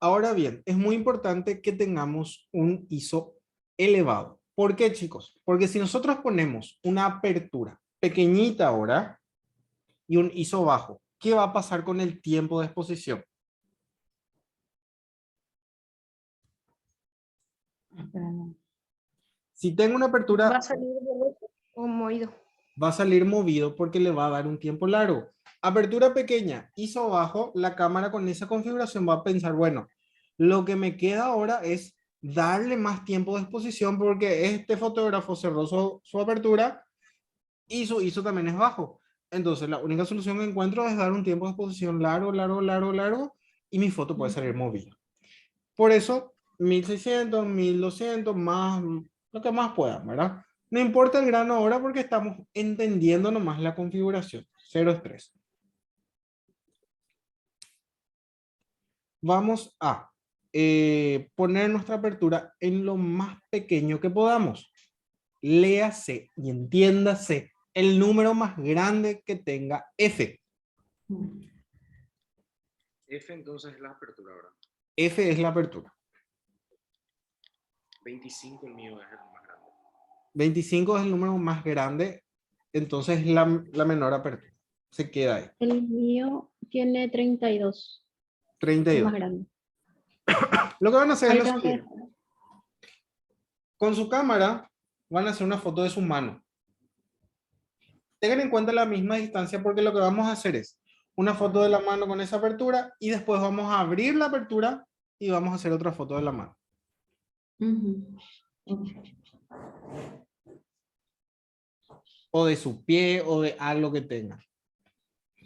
Ahora bien, es muy importante que tengamos un ISO elevado. ¿Por qué, chicos? Porque si nosotros ponemos una apertura pequeñita ahora y un ISO bajo, ¿qué va a pasar con el tiempo de exposición? Si tengo una apertura, Va a salir borroso o movido. va a salir movido porque le va a dar un tiempo largo. Apertura pequeña, ISO bajo, la cámara con esa configuración va a pensar, bueno, lo que me queda ahora es darle más tiempo de exposición porque este fotógrafo cerró su apertura y su ISO también es bajo. Entonces la única solución que encuentro es dar un tiempo de exposición largo, largo, largo, largo, y mi foto puede salir movida. Por eso 1600, 1200, más, lo que más puedan, ¿verdad? No importa el grano ahora porque estamos entendiendo nomás la configuración. Cero estrés. Vamos a poner nuestra apertura en lo más pequeño que podamos. Léase y entiéndase el número más grande que tenga F. F entonces es la apertura, ¿verdad? F es la apertura. 25 el mío es el más grande. 25 es el número más grande, entonces la menor apertura. Se queda ahí. El mío tiene 32, el 32. más grande. Lo que van a hacer es Ahí lo tengo que siguiente. Con su cámara van a hacer una foto de su mano. Tengan en cuenta la misma distancia porque lo que vamos a hacer es una foto de la mano con esa apertura y después vamos a abrir la apertura y vamos a hacer otra foto de la mano. Ujú. Ok. O de su pie o de algo que tenga.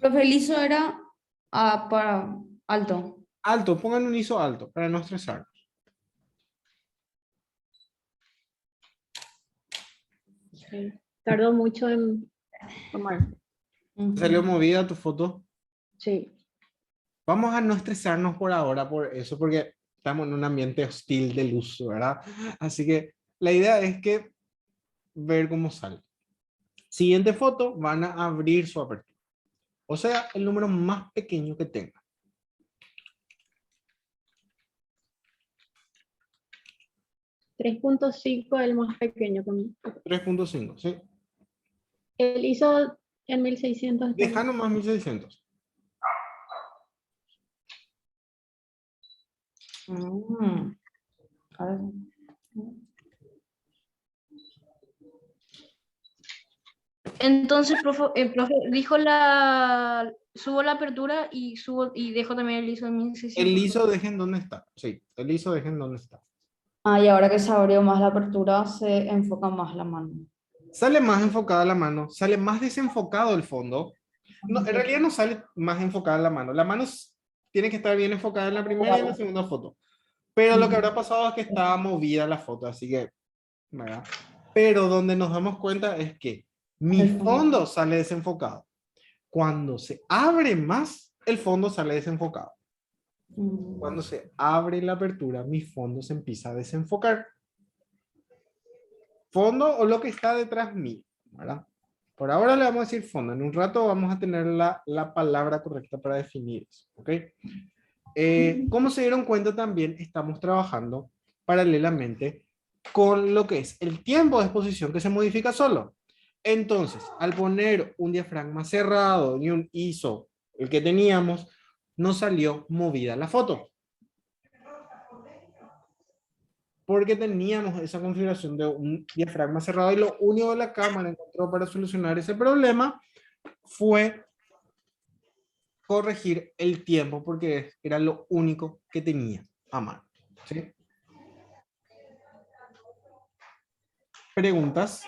Profe, el ISO era para alto. Alto, pongan un ISO alto para no estresar. Sí. Tardó mucho en tomar. Ujú. ¿Salió movida tu foto? Sí. Vamos a no estresarnos por ahora por eso, porque estamos en un ambiente hostil de luz, ¿verdad? Así que la idea es que ver cómo sale. Siguiente foto, van a abrir su apertura. O sea, el número más pequeño que tenga. 3.5 el más pequeño. 3.5, ¿sí? Él hizo en 1600. Deja nomás 1600. Mm. A ver. Entonces, profe, dijo subo la apertura y dejo también el ISO en 1600. El ISO dejen donde está. Sí, el ISO dejen donde está. Ah, y ahora que se abrió más la apertura, se enfoca más la mano. Sale más enfocada la mano, sale más desenfocado el fondo. No, en realidad no sale más enfocada la mano. La mano tiene que estar bien enfocada en la primera y en la segunda foto. Pero lo que habrá pasado es que estaba movida la foto, así que, ¿verdad? Pero donde nos damos cuenta es que mi El fondo. fondo sale desenfocado. Cuando se abre más, el fondo sale desenfocado. Cuando se abre la apertura, mi fondo se empieza a desenfocar. Fondo o lo que está detrás mío, ¿verdad? Por ahora le vamos a decir fondo. En un rato vamos a tener la palabra correcta para definir eso, ¿ok? Como se dieron cuenta también, estamos trabajando paralelamente con lo que es el tiempo de exposición que se modifica solo. Entonces, al poner un diafragma cerrado y un ISO, el que teníamos, no salió movida la foto. Porque teníamos esa configuración de un diafragma cerrado y lo único que la cámara encontró para solucionar ese problema fue corregir el tiempo porque era lo único que tenía a mano. ¿Sí? ¿Preguntas?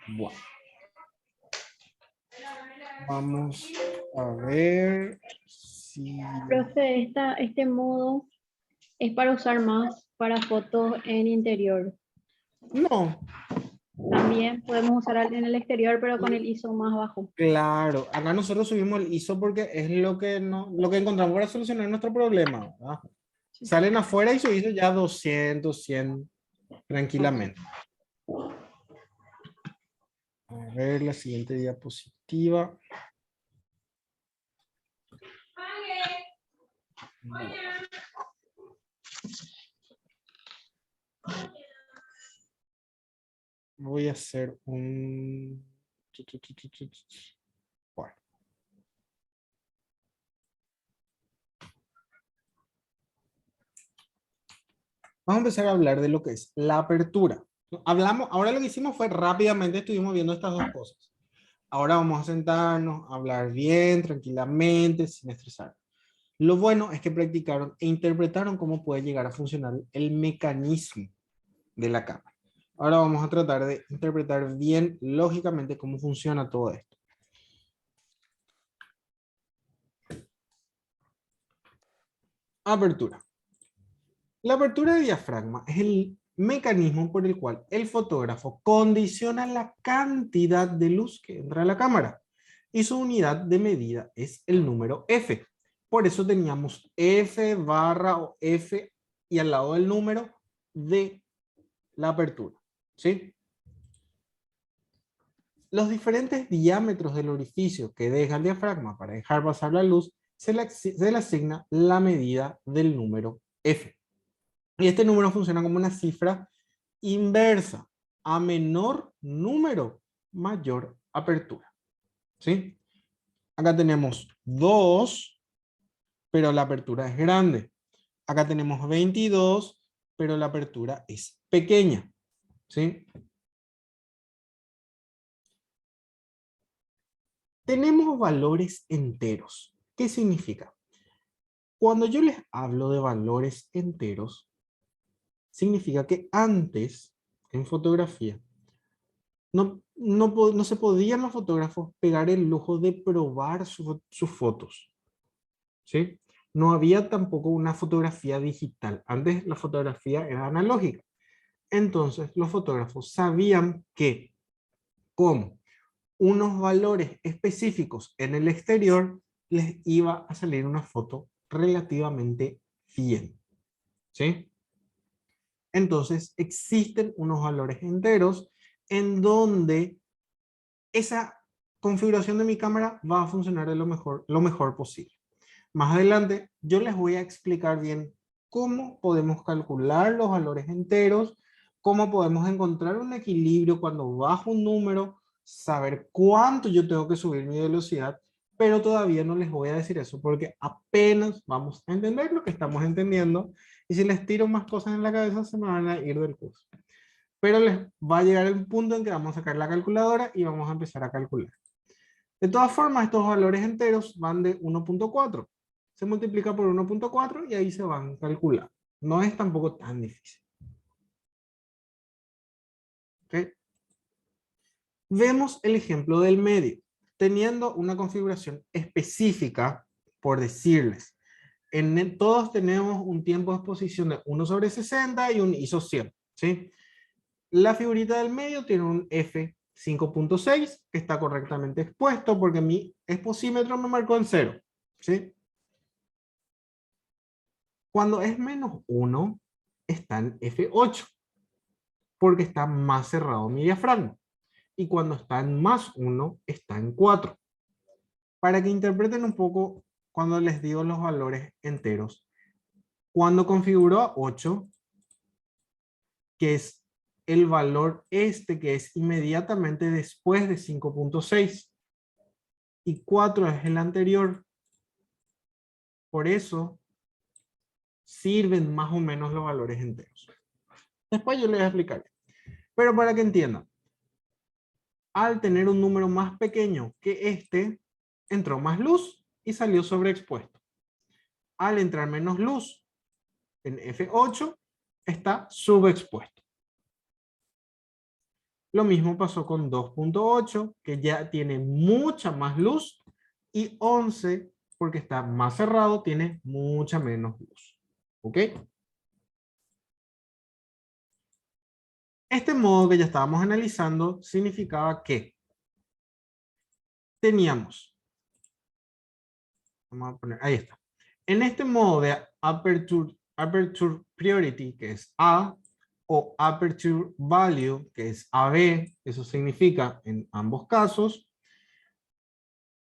Bueno. Vamos a ver si... Profe, este modo es para usar más para fotos en interior. No, También podemos usar en el exterior, pero con el ISO más bajo. claro. Acá nosotros subimos el ISO porque es lo que, no, lo que encontramos para solucionar nuestro problema, ¿verdad? Salen afuera y su ISO ya 200, 100 tranquilamente. A ver la siguiente diapositiva. Bueno. Voy a hacer un... Bueno. Vamos a empezar a hablar de lo que es la apertura. Hablamos, ahora lo que hicimos fue rápidamente estuvimos viendo estas dos cosas. Ahora vamos a sentarnos, a hablar bien, tranquilamente, sin estresar. Lo bueno es que practicaron e interpretaron cómo puede llegar a funcionar el mecanismo de la cámara. Ahora vamos a tratar de interpretar bien, lógicamente, cómo funciona todo esto. Apertura. La apertura de diafragma es el mecanismo por el cual el fotógrafo condiciona la cantidad de luz que entra a la cámara y su unidad de medida es el número F. Por eso teníamos F barra o F y al lado del número de la apertura. ¿Sí? Los diferentes diámetros del orificio que deja el diafragma para dejar pasar la luz se le asigna la medida del número F. Y este número funciona como una cifra inversa. A menor número, mayor apertura. ¿Sí? Acá tenemos 2, pero la apertura es grande. Acá tenemos 22, pero la apertura es pequeña, ¿sí? Tenemos valores enteros. ¿Qué significa? Cuando yo les hablo de valores enteros, significa que antes, en fotografía, no se podían los fotógrafos pegar el lujo de probar sus fotos, ¿sí? No había tampoco una fotografía digital. Antes la fotografía era analógica. Entonces los fotógrafos sabían que con unos valores específicos en el exterior les iba a salir una foto relativamente bien, ¿sí? Entonces existen unos valores enteros en donde esa configuración de mi cámara va a funcionar de lo mejor posible. Más adelante yo les voy a explicar bien cómo podemos calcular los valores enteros, cómo podemos encontrar un equilibrio cuando bajo un número, saber cuánto yo tengo que subir mi velocidad, pero todavía no les voy a decir eso porque apenas vamos a entender lo que estamos entendiendo, y si les tiro más cosas en la cabeza se me van a ir del curso. Pero les va a llegar un punto en que vamos a sacar la calculadora y vamos a empezar a calcular. De todas formas, estos valores enteros van de 1.4. Se multiplica por 1.4 y ahí se van a calcular. No es tampoco tan difícil. ¿Okay? Vemos el ejemplo del medio, teniendo una configuración específica, por decirles. Todos tenemos un tiempo de exposición de 1/60 y un ISO 100. ¿Sí? La figurita del medio tiene un f5.6 que está correctamente expuesto porque mi exposímetro me marcó en 0. ¿Sí? Cuando es -1 está en f8 porque está más cerrado mi diafragma. Y cuando está en +1 está en 4. Para que interpreten un poco cuando les digo los valores enteros. Cuando configuro a 8, que es el valor que es inmediatamente después de 5.6, y 4 es el anterior. Por eso sirven más o menos los valores enteros. Después yo les voy a explicar. Pero para que entiendan, al tener un número más pequeño que este, entró más luz y salió sobreexpuesto. Al entrar menos luz en F8, está subexpuesto. Lo mismo pasó con 2.8, que ya tiene mucha más luz, y 11, porque está más cerrado, tiene mucha menos luz. ¿Ok? Este modo que ya estábamos analizando significaba que teníamos, vamos a poner, ahí está. En este modo de aperture priority, que es A, o aperture value, que es AB, eso significa en ambos casos,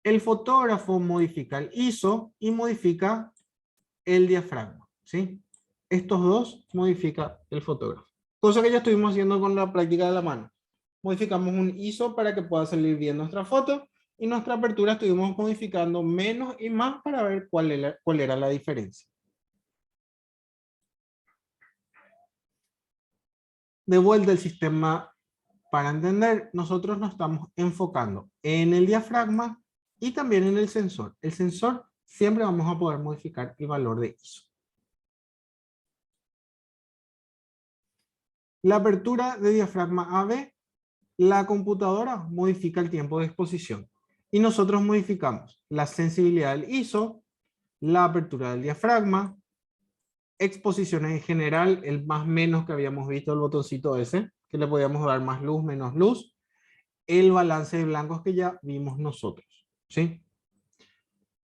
el fotógrafo modifica el ISO y modifica el diafragma, ¿sí? Estos dos modifica el fotógrafo. Cosa que ya estuvimos haciendo con la práctica de la mano. Modificamos un ISO para que pueda salir bien nuestra foto, y nuestra apertura estuvimos modificando menos y más para ver cuál era la diferencia. De vuelta al sistema, para entender, nosotros nos estamos enfocando en el diafragma y también en el sensor. El sensor siempre vamos a poder modificar el valor de ISO. La apertura de diafragma AB, la computadora modifica el tiempo de exposición y nosotros modificamos la sensibilidad del ISO, la apertura del diafragma, exposiciones en general, el más menos que habíamos visto, el botoncito ese, que le podíamos dar más luz, menos luz, el balance de blancos que ya vimos nosotros, ¿sí?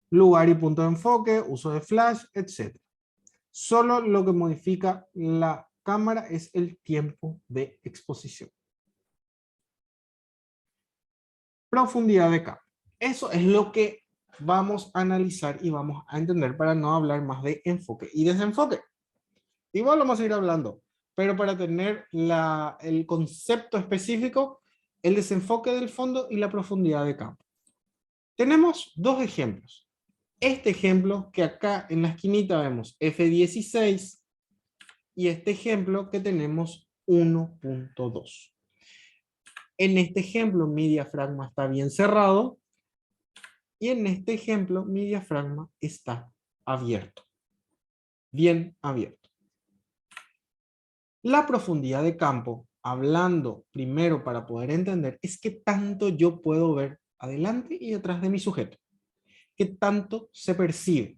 Lugar y punto de enfoque, uso de flash, etc. Solo lo que modifica la cámara es el tiempo de exposición. Profundidad de cámara. Eso es lo que vamos a analizar y vamos a entender para no hablar más de enfoque y desenfoque. Igual vamos a ir hablando, pero para tener el concepto específico, el desenfoque del fondo y la profundidad de campo. Tenemos dos ejemplos. Este ejemplo que acá en la esquinita vemos F16 y este ejemplo que tenemos 1.2. En este ejemplo mi diafragma está bien cerrado y en este ejemplo mi diafragma está abierto. Bien abierto. La profundidad de campo, hablando primero para poder entender, es qué tanto yo puedo ver adelante y detrás de mi sujeto. Qué tanto se percibe.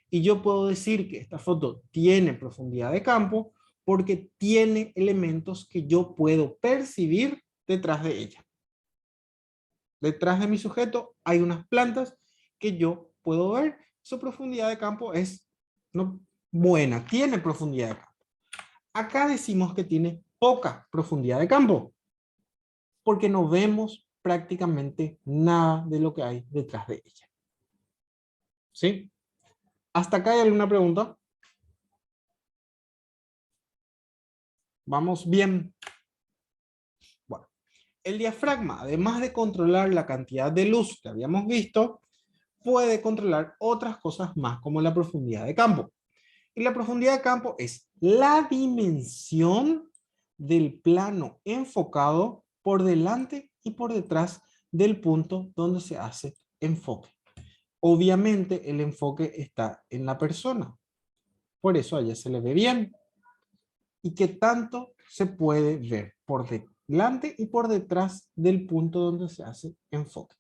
Y yo puedo decir que esta foto tiene profundidad de campo porque tiene elementos que yo puedo percibir detrás de ella. Detrás de mi sujeto hay unas plantas que yo puedo ver. Su profundidad de campo es no buena, tiene profundidad de campo. Acá decimos que tiene poca profundidad de campo porque no vemos prácticamente nada de lo que hay detrás de ella. ¿Sí? ¿Hasta acá hay alguna pregunta? ¿Vamos bien? Bueno, el diafragma, además de controlar la cantidad de luz que habíamos visto, puede controlar otras cosas más, como la profundidad de campo. Y la profundidad de campo es la dimensión del plano enfocado por delante y por detrás del punto donde se hace enfoque. Obviamente el enfoque está en la persona. Por eso a ella se le ve bien. ¿Y qué tanto se puede ver por delante y por detrás del punto donde se hace enfoque?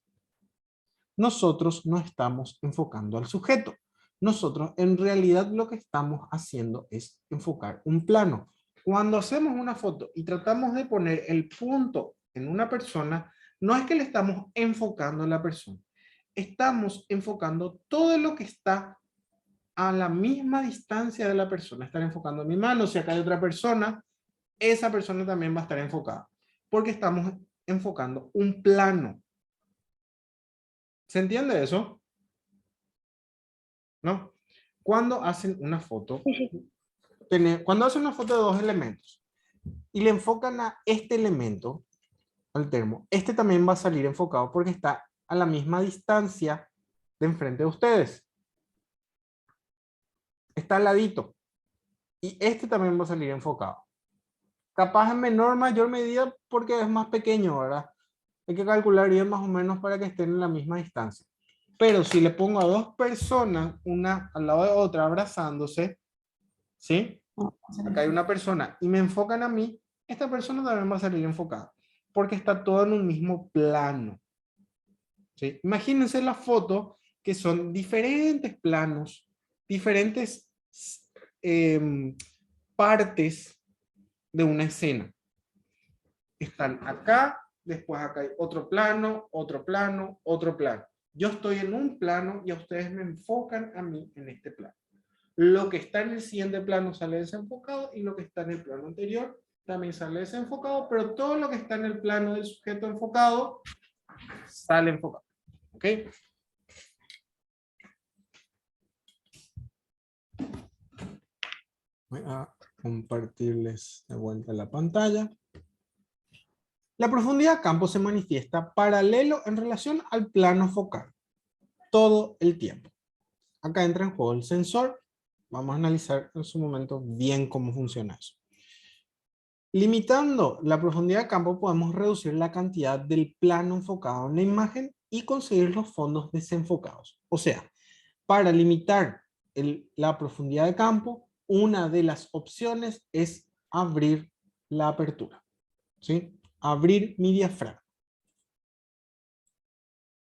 Nosotros no estamos enfocando al sujeto. Nosotros en realidad lo que estamos haciendo es enfocar un plano. Cuando hacemos una foto y tratamos de poner el punto en una persona, no es que le estamos enfocando a la persona. Estamos enfocando todo lo que está a la misma distancia de la persona. Estar enfocando mi mano. Si acá hay otra persona, esa persona también va a estar enfocada. Porque estamos enfocando un plano. ¿Se entiende eso? ¿No? Cuando hacen una foto, cuando hacen una foto de dos elementos y le enfocan a este elemento, al termo, este también va a salir enfocado porque está a la misma distancia de enfrente de ustedes. Está al ladito. Y este también va a salir enfocado. Capaz en menor o mayor medida porque es más pequeño, ¿verdad? Hay que calcular bien más o menos para que estén en la misma distancia. Pero si le pongo a dos personas, una al lado de otra, abrazándose, ¿sí? Acá hay una persona y me enfocan a mí, esta persona también va a salir enfocada, porque está todo en un mismo plano. ¿Sí? Imagínense la foto que son diferentes planos, diferentes partes de una escena. Están acá, después acá hay otro plano, otro plano, otro plano. Yo estoy en un plano y a ustedes me enfocan a mí en este plano. Lo que está en el siguiente plano sale desenfocado y lo que está en el plano anterior también sale desenfocado, pero todo lo que está en el plano del sujeto enfocado sale enfocado. ¿Ok? Voy a compartirles de vuelta la pantalla. La profundidad de campo se manifiesta paralelo en relación al plano focal todo el tiempo. Acá entra en juego el sensor. Vamos a analizar en su momento bien cómo funciona eso. Limitando la profundidad de campo podemos reducir la cantidad del plano enfocado en la imagen y conseguir los fondos desenfocados. O sea, para limitar la profundidad de campo, una de las opciones es abrir la apertura. ¿Sí? Abrir mi diafragma.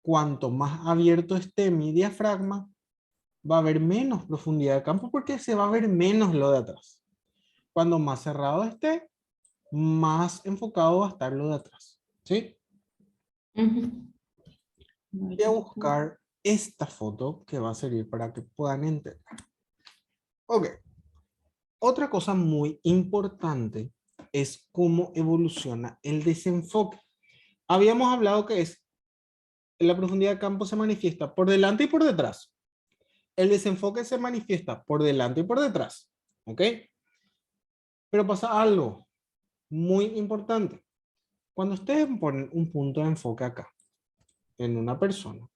Cuanto más abierto esté mi diafragma, va a haber menos profundidad de campo porque se va a ver menos lo de atrás. Cuando más cerrado esté, más enfocado va a estar lo de atrás. ¿Sí? Voy a buscar esta foto que va a servir para que puedan entender. Ok. Otra cosa muy importante es cómo evoluciona el desenfoque. Habíamos hablado que la profundidad de campo se manifiesta por delante y por detrás. El desenfoque se manifiesta por delante y por detrás. ¿Ok? Pero pasa algo muy importante. Cuando ustedes ponen un punto de enfoque acá, en una persona,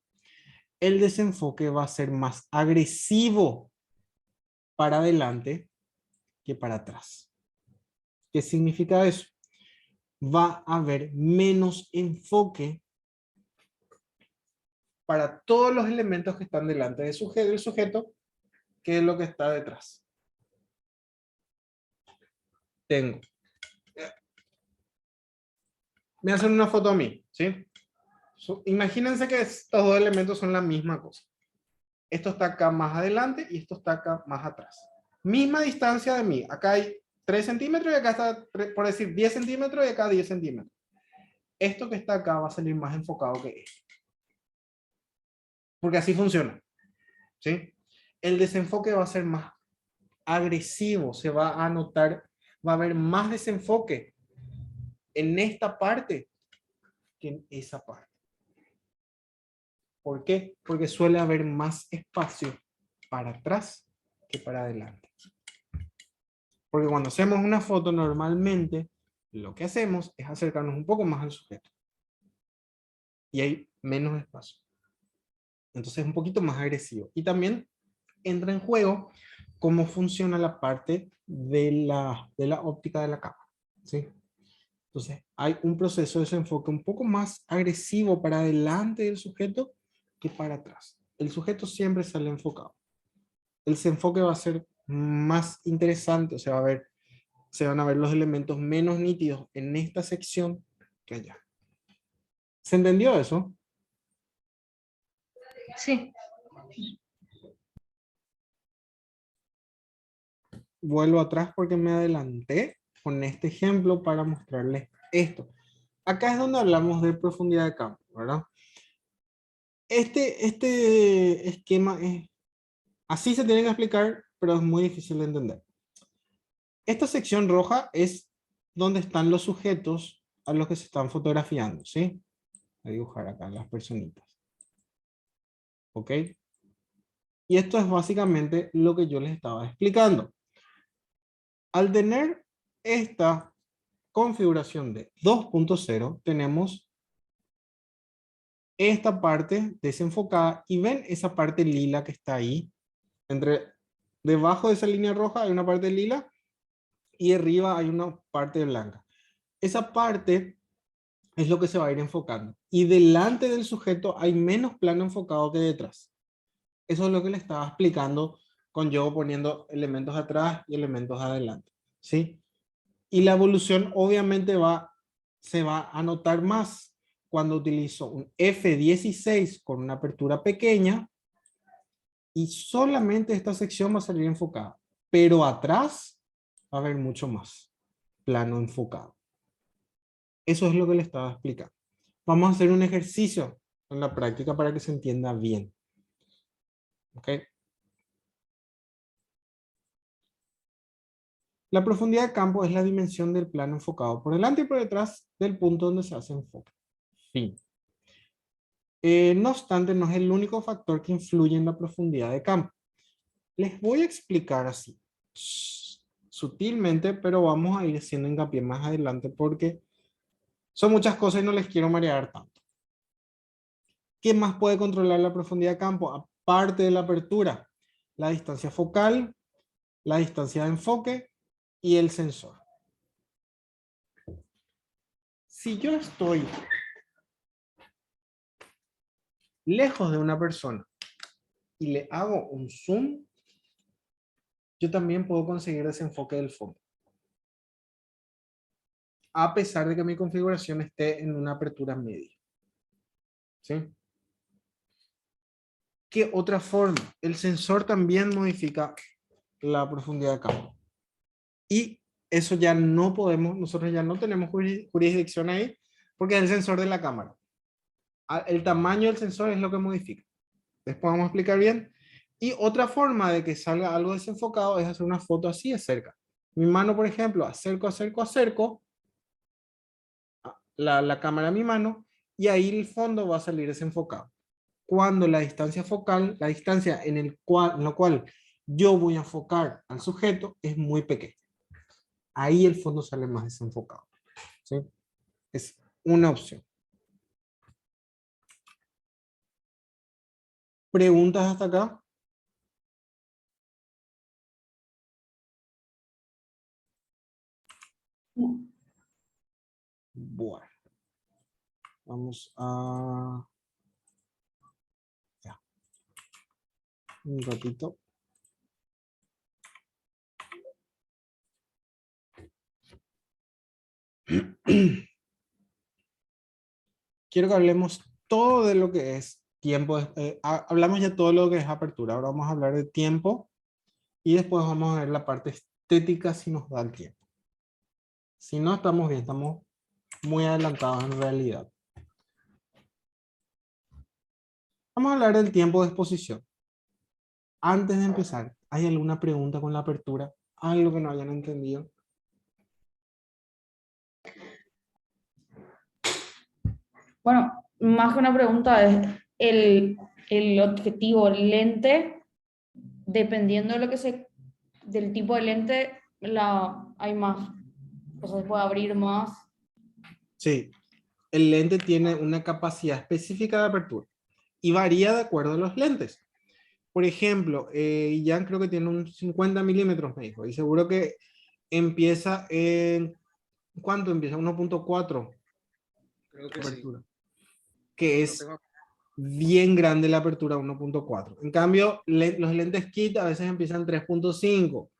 el desenfoque va a ser más agresivo para adelante que para atrás. ¿Qué significa eso? Va a haber menos enfoque para todos los elementos que están delante del sujeto que es lo que está detrás. Tengo. Me hacen una foto a mí, ¿sí? Imagínense que estos dos elementos son la misma cosa. Esto está acá más adelante y esto está acá más atrás. Misma distancia de mí. Acá hay 3 centímetros y acá está, por decir, 10 centímetros y acá 10 centímetros. Esto que está acá va a salir más enfocado que esto. Porque así funciona. ¿Sí? El desenfoque va a ser más agresivo. Se va a notar, va a haber más desenfoque en esta parte que en esa parte. ¿Por qué? Porque suele haber más espacio para atrás que para adelante. Porque cuando hacemos una foto normalmente lo que hacemos es acercarnos un poco más al sujeto. Y hay menos espacio. Entonces es un poquito más agresivo. Y también entra en juego cómo funciona la parte de la óptica de la cámara. ¿Sí? Entonces hay un proceso de desenfoque un poco más agresivo para adelante del sujeto que para atrás. El sujeto siempre sale enfocado. El desenfoque va a ser más interesante, o sea, se van a ver los elementos menos nítidos en esta sección que allá. ¿Se entendió eso? Sí. Vuelvo atrás porque me adelanté con este ejemplo para mostrarles esto. Acá es donde hablamos de profundidad de campo, ¿verdad? Este esquema es, así se tiene que explicar, pero es muy difícil de entender. Esta sección roja es donde están los sujetos a los que se están fotografiando, ¿sí? Voy a dibujar acá las personitas. ¿Ok? Y esto es básicamente lo que yo les estaba explicando. Al tener esta configuración de 2.0, tenemos esta parte desenfocada y ven esa parte lila que está ahí. Debajo de esa línea roja hay una parte lila y arriba hay una parte blanca. Esa parte es lo que se va a ir enfocando. Y delante del sujeto hay menos plano enfocado que detrás. Eso es lo que le estaba explicando con yo poniendo elementos atrás y elementos adelante. ¿Sí? Y la evolución obviamente se va a notar más cuando utilizo un F16 con una apertura pequeña y solamente esta sección va a salir enfocada. Pero atrás va a haber mucho más plano enfocado. Eso es lo que le estaba explicando. Vamos a hacer un ejercicio en la práctica para que se entienda bien. ¿Ok? La profundidad de campo es la dimensión del plano enfocado por delante y por detrás del punto donde se hace enfoque. Fin. No obstante, no es el único factor que influye en la profundidad de campo. Les voy a explicar así, sutilmente, pero vamos a ir haciendo hincapié más adelante porque son muchas cosas y no les quiero marear tanto. ¿Qué más puede controlar la profundidad de campo? Aparte de la apertura, la distancia focal, la distancia de enfoque y el sensor. Si yo estoy lejos de una persona y le hago un zoom, yo también puedo conseguir desenfoque del fondo. A pesar de que mi configuración esté en una apertura media. ¿Sí? ¿Qué otra forma? El sensor también modifica la profundidad de campo. Y eso ya no podemos, nosotros ya no tenemos jurisdicción ahí, porque es el sensor de la cámara. El tamaño del sensor es lo que modifica. Después vamos a explicar bien. Y otra forma de que salga algo desenfocado es hacer una foto así de cerca. Mi mano, por ejemplo, acerco la cámara a mi mano y ahí el fondo va a salir desenfocado. Cuando la distancia focal, la distancia en la cual yo voy a enfocar al sujeto es muy pequeña. Ahí el fondo sale más desenfocado. ¿Sí? Es una opción. ¿Preguntas hasta acá? Bueno, vamos a... Ya. Un ratito. Quiero que hablemos todo de lo que es tiempo. Hablamos ya todo lo que es apertura. Ahora vamos a hablar de tiempo y después vamos a ver la parte estética si nos da el tiempo. Si no, estamos bien, estamos muy adelantados en realidad. Vamos a hablar del tiempo de exposición. Antes de empezar, ¿hay alguna pregunta con la apertura? ¿Algo que no hayan entendido? Bueno, más que una pregunta es el objetivo, el lente, dependiendo de lo que del tipo de lente, hay más, o sea, se puede abrir más. Sí, el lente tiene una capacidad específica de apertura y varía de acuerdo a los lentes. Por ejemplo, Jan creo que tiene un 50 milímetros, me dijo, y seguro que empieza en... ¿Cuánto empieza? 1.4 Creo que sí. apertura. Que No es tengo- bien grande la apertura 1.4. En cambio, los lentes kit a veces empiezan en 3.5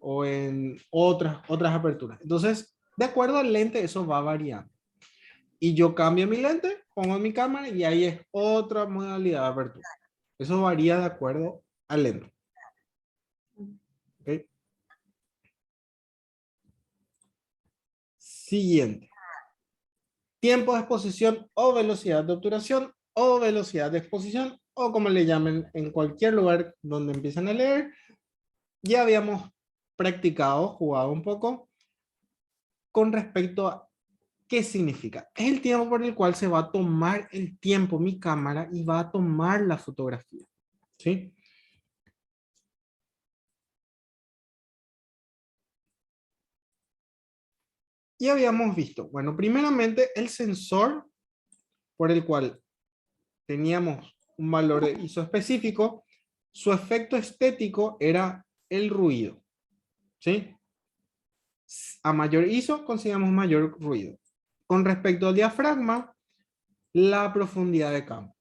o en otras aperturas. Entonces, de acuerdo al lente, eso va variando. Y yo cambio mi lente, pongo mi cámara y ahí es otra modalidad de apertura. Eso varía de acuerdo al lente. ¿Okay? Siguiente. Tiempo de exposición o velocidad de obturación o velocidad de exposición o como le llamen en cualquier lugar donde empiezan a leer. Ya habíamos practicado, jugado un poco con respecto a qué significa. Es el tiempo por el cual se va a tomar el tiempo mi cámara y va a tomar la fotografía. ¿Sí? Y habíamos visto, bueno, primeramente el sensor por el cual teníamos un valor de ISO específico, su efecto estético era el ruido. ¿Sí? A mayor ISO conseguimos mayor ruido. Con respecto al diafragma, la profundidad de campo,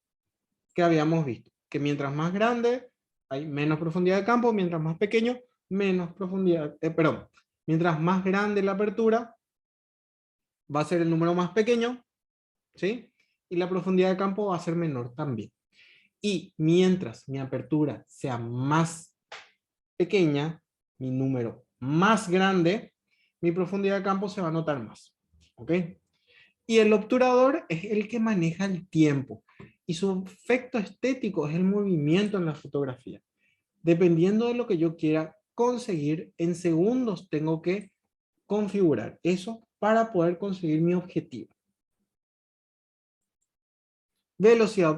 que habíamos visto, que mientras más grande hay menos profundidad de campo, mientras más pequeño, menos profundidad, perdón, mientras más grande la apertura, va a ser el número más pequeño, ¿sí? Y la profundidad de campo va a ser menor también. Y mientras mi apertura sea más pequeña, mi número más grande, mi profundidad de campo se va a notar más. ¿Ok? Y el obturador es el que maneja el tiempo. Y su efecto estético es el movimiento en la fotografía. Dependiendo de lo que yo quiera conseguir, en segundos tengo que configurar eso para poder conseguir mi objetivo. Velocidad de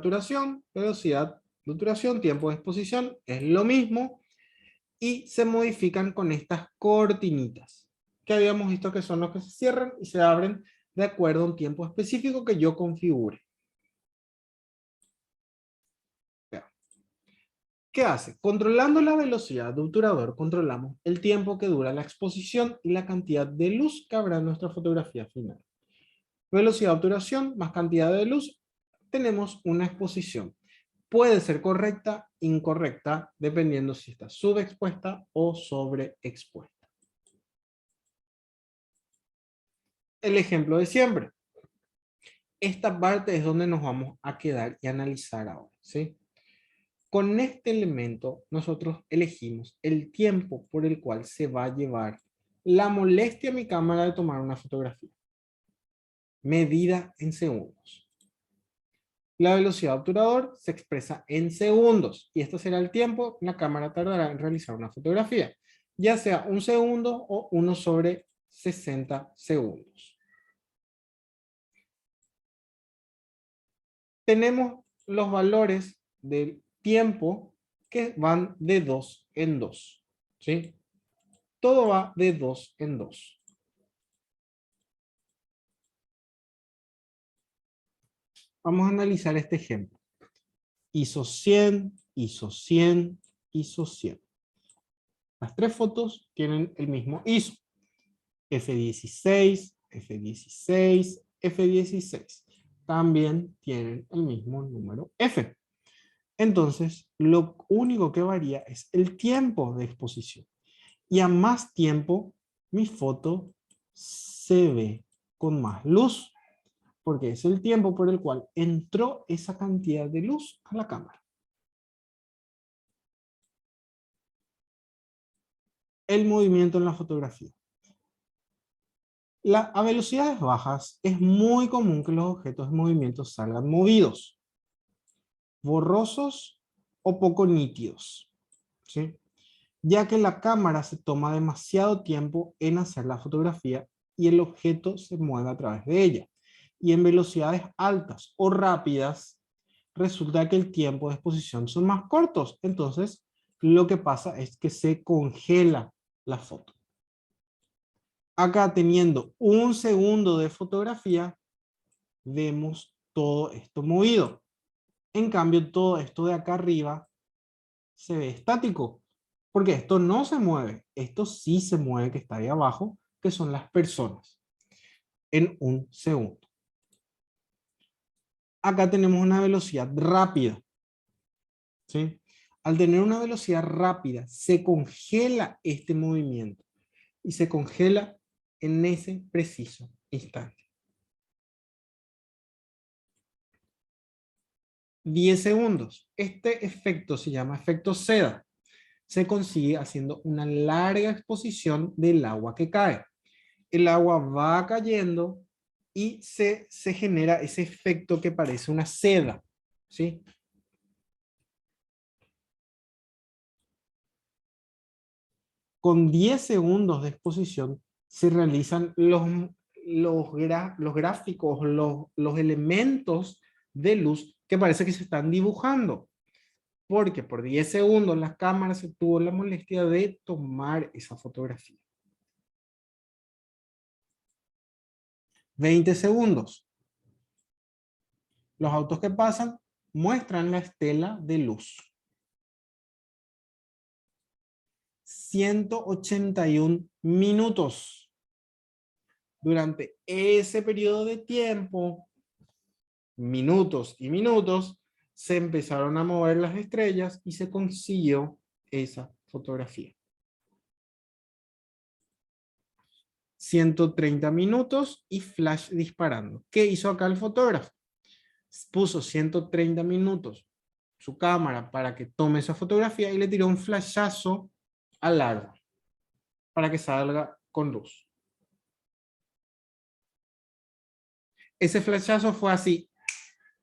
obturación, tiempo de exposición, es lo mismo. Y se modifican con estas cortinitas, que habíamos visto que son los que se cierran y se abren de acuerdo a un tiempo específico que yo configure. ¿Qué hace? Controlando la velocidad de obturador, controlamos el tiempo que dura la exposición y la cantidad de luz que habrá en nuestra fotografía final. Velocidad de obturación más cantidad de luz, tenemos una exposición. Puede ser correcta, incorrecta, dependiendo si está subexpuesta o sobreexpuesta. El ejemplo de siempre. Esta parte es donde nos vamos a quedar y analizar ahora, ¿sí? Con este elemento nosotros elegimos el tiempo por el cual se va a llevar la molestia a mi cámara de tomar una fotografía, medida en segundos. La velocidad de obturador se expresa en segundos y este será el tiempo que la cámara tardará en realizar una fotografía, ya sea 1 segundo o 1 sobre 60 segundos. Tenemos los valores del tiempo que van de 2 en 2. ¿Sí? Todo va de 2 en 2. Vamos a analizar este ejemplo. ISO 100, ISO 100, ISO 100. Las tres fotos tienen el mismo ISO. F16, F16, F16. También tienen el mismo número F. Entonces, lo único que varía es el tiempo de exposición. Y a más tiempo, mi foto se ve con más luz, porque es el tiempo por el cual entró esa cantidad de luz a la cámara. El movimiento en la fotografía. A velocidades bajas es muy común que los objetos de movimiento salgan movidos, borrosos o poco nítidos, ¿sí? Ya que la cámara se toma demasiado tiempo en hacer la fotografía y el objeto se mueve a través de ella. Y en velocidades altas o rápidas, resulta que el tiempo de exposición son más cortos. Entonces, lo que pasa es que se congela la foto. Acá, teniendo 1 segundo de fotografía, vemos todo esto movido. En cambio, todo esto de acá arriba se ve estático, porque esto no se mueve. Esto sí se mueve, que está ahí abajo, que son las personas, en 1 segundo. Acá tenemos una velocidad rápida, ¿sí? Al tener una velocidad rápida, se congela este movimiento y se congela en ese preciso instante. 10 segundos. Este efecto se llama efecto seda. Se consigue haciendo una larga exposición del agua que cae. El agua va cayendo y se genera ese efecto que parece una seda, ¿sí? Con 10 segundos de exposición se realizan los gráficos, los elementos de luz que parece que se están dibujando. Porque por 10 segundos la cámara se tuvo la molestia de tomar esa fotografía. 20 segundos. Los autos que pasan muestran la estela de luz. 181 minutos. Durante ese periodo de tiempo, minutos y minutos, se empezaron a mover las estrellas y se consiguió esa fotografía. 130 minutos y flash disparando. ¿Qué hizo acá el fotógrafo? Puso 130 minutos su cámara para que tome esa fotografía y le tiró un flashazo al árbol para que salga con luz. Ese flashazo fue así,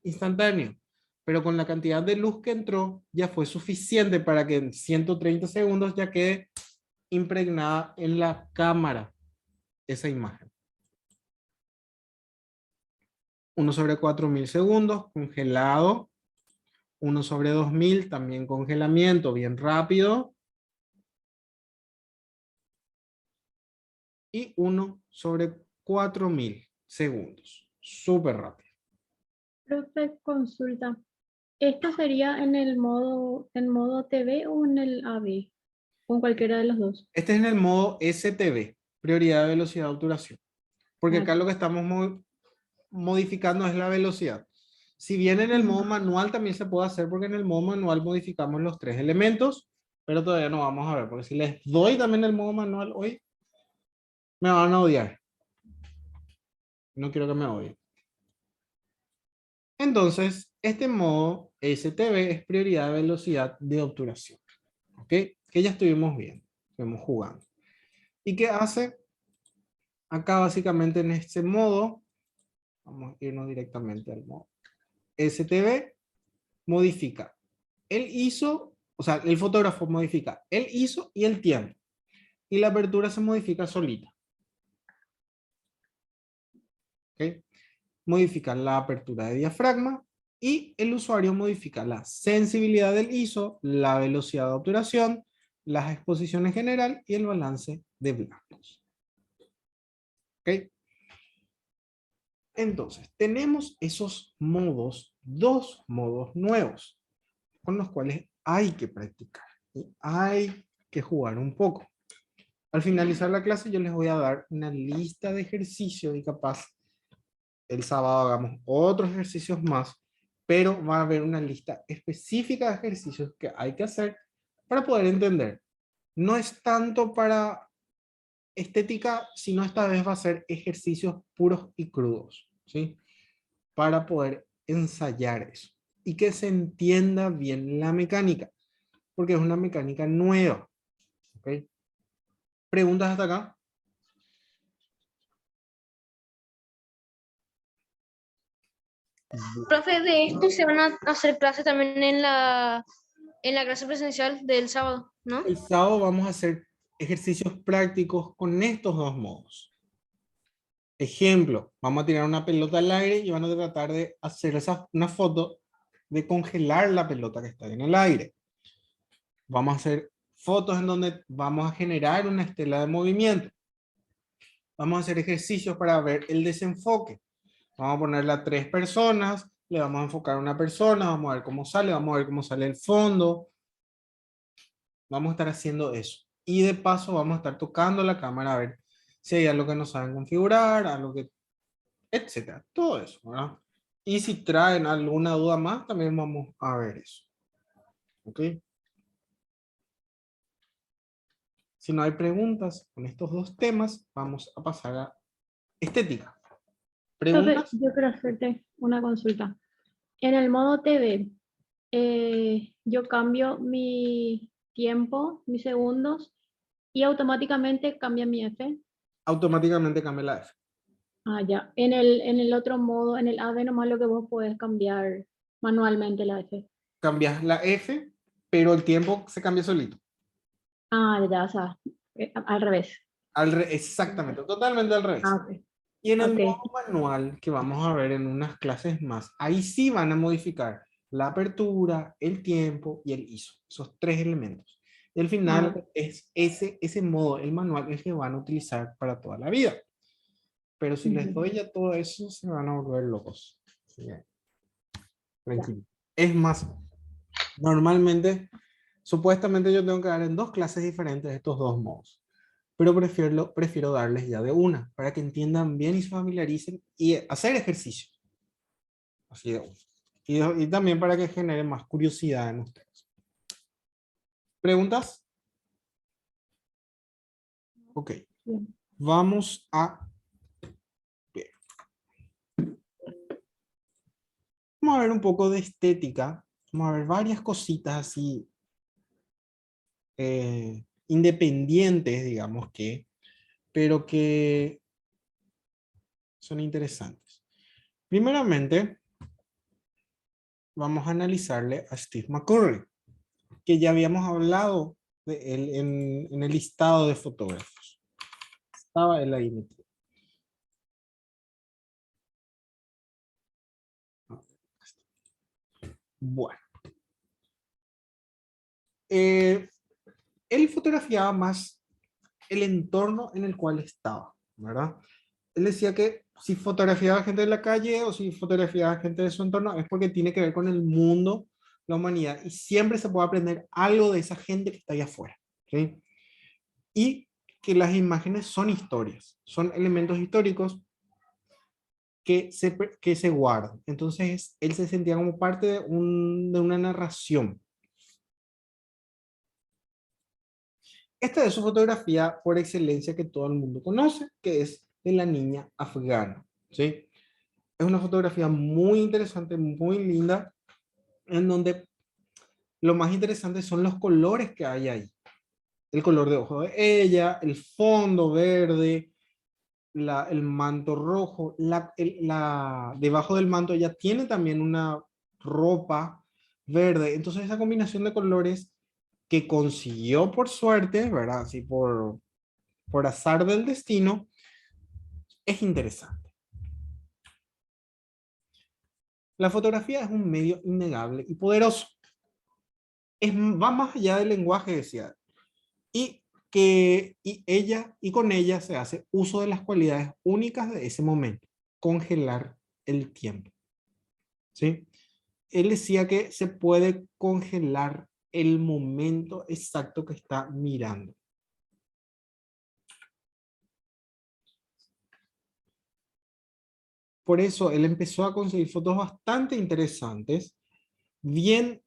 instantáneo, pero con la cantidad de luz que entró ya fue suficiente para que en 130 segundos ya quede impregnada en la cámara esa imagen. 1 sobre 4000 segundos, congelado. 1 sobre 2000, también congelamiento, bien rápido. Y 1 sobre 4000 segundos, súper rápido. Profe, consulta. ¿Esto sería en modo TV o en el AB? O en cualquiera de los dos. Este es en el modo STV, prioridad de velocidad de obturación. Porque acá Ok. lo que estamos modificando es la velocidad. Si bien en el modo manual también se puede hacer, porque en el modo manual modificamos los 3 elementos, pero todavía no vamos a ver, porque si les doy también el modo manual hoy, me van a odiar. No quiero que me odien. Entonces, este modo STV es prioridad de velocidad de obturación. ¿Ok? Que ya estuvimos viendo, estuvimos jugando. ¿Y qué hace? Acá básicamente en este modo, vamos a irnos directamente al modo STV, modifica el ISO, o sea, el fotógrafo modifica el ISO y el tiempo. Y la apertura se modifica solita. ¿Ok? Modifica la apertura de diafragma y el usuario modifica la sensibilidad del ISO, la velocidad de obturación, las exposiciones general y el balance de blancos. ¿Ok? Entonces, tenemos esos modos, 2 modos nuevos, con los cuales hay que practicar y hay que jugar un poco. Al finalizar la clase yo les voy a dar una lista de ejercicios y capaz el sábado hagamos otros ejercicios más, pero va a haber una lista específica de ejercicios que hay que hacer para poder entender. No es tanto para estética, sino esta vez va a ser ejercicios puros y crudos, ¿sí? Para poder ensayar eso y que se entienda bien la mecánica, porque es una mecánica nueva, ¿ok? ¿Preguntas hasta acá? Profe, de esto se van a hacer clases también en la clase presencial del sábado, ¿no? El sábado vamos a hacer ejercicios prácticos con estos dos modos. Ejemplo, vamos a tirar una pelota al aire y van a tratar de hacer una foto de congelar la pelota que está en el aire. Vamos a hacer fotos en donde vamos a generar una estela de movimiento. Vamos a hacer ejercicios para ver el desenfoque. Vamos a ponerle a 3 personas, le vamos a enfocar a una persona, vamos a ver cómo sale, vamos a ver cómo sale el fondo. Vamos a estar haciendo eso. Y de paso vamos a estar tocando la cámara a ver si hay algo que no saben configurar, algo que, etcétera. Todo eso, ¿verdad? Y si traen alguna duda más, también vamos a ver eso. ¿Ok? Si no hay preguntas con estos dos temas, vamos a pasar a estética. Profe, ¿Preguntas? yo quiero hacerte una consulta. En el modo TV, yo cambio mi tiempo, mis segundos, y automáticamente cambia mi F. Automáticamente cambia la F. Ah, ya. En el otro modo, en el AV, nomás lo que vos podés cambiar manualmente la F. Cambias la F, pero el tiempo se cambia solito. Ah, ya, o sea, al revés. Exactamente, totalmente al revés. Ah, ok. Y en el Ok. modo manual que vamos a ver en unas clases más, ahí sí van a modificar la apertura, el tiempo y el ISO, esos 3 elementos. Y al Ah, final ok. es ese modo, el manual, el que van a utilizar para toda la vida. Pero si les Ujú. doy ya todo eso, se van a volver locos. Así que, Ya. tranquilo. Es más, normalmente, supuestamente yo tengo que dar en 2 clases diferentes estos 2 modos. Pero prefiero darles ya de una, para que entiendan bien y se familiaricen y hacer ejercicio. Así de una. Y también para que genere más curiosidad en ustedes. ¿Preguntas? Ok. Bien. Vamos a ver. Vamos a ver un poco de estética. Vamos a ver varias cositas así independientes, digamos que, pero que son interesantes. Primeramente, vamos a analizarle a Steve McCurry, que ya habíamos hablado de él en el listado de fotógrafos. Estaba él ahí metido. Bueno. Él fotografiaba más el entorno en el cual estaba, ¿verdad? Él decía que si fotografiaba gente de la calle o si fotografiaba gente de su entorno es porque tiene que ver con el mundo, la humanidad, y siempre se puede aprender algo de esa gente que está allá afuera, ¿sí? Y que las imágenes son historias, son elementos históricos que se guardan. Entonces, él se sentía como parte de una narración. Esta es su fotografía por excelencia que todo el mundo conoce, que es de la niña afgana, ¿sí? Es una fotografía muy interesante, muy linda, en donde lo más interesante son los colores que hay ahí. El color de ojo de ella, el fondo verde, el manto rojo, debajo del manto ella tiene también una ropa verde. Entonces esa combinación de colores que consiguió por suerte, ¿verdad? Así por azar del destino, es interesante. La fotografía es un medio innegable y poderoso. Va más allá del lenguaje, decía. Y con ella se hace uso de las cualidades únicas de ese momento. Congelar el tiempo. ¿Sí? Él decía que se puede congelar el momento exacto que está mirando. Por eso él empezó a conseguir fotos bastante interesantes, bien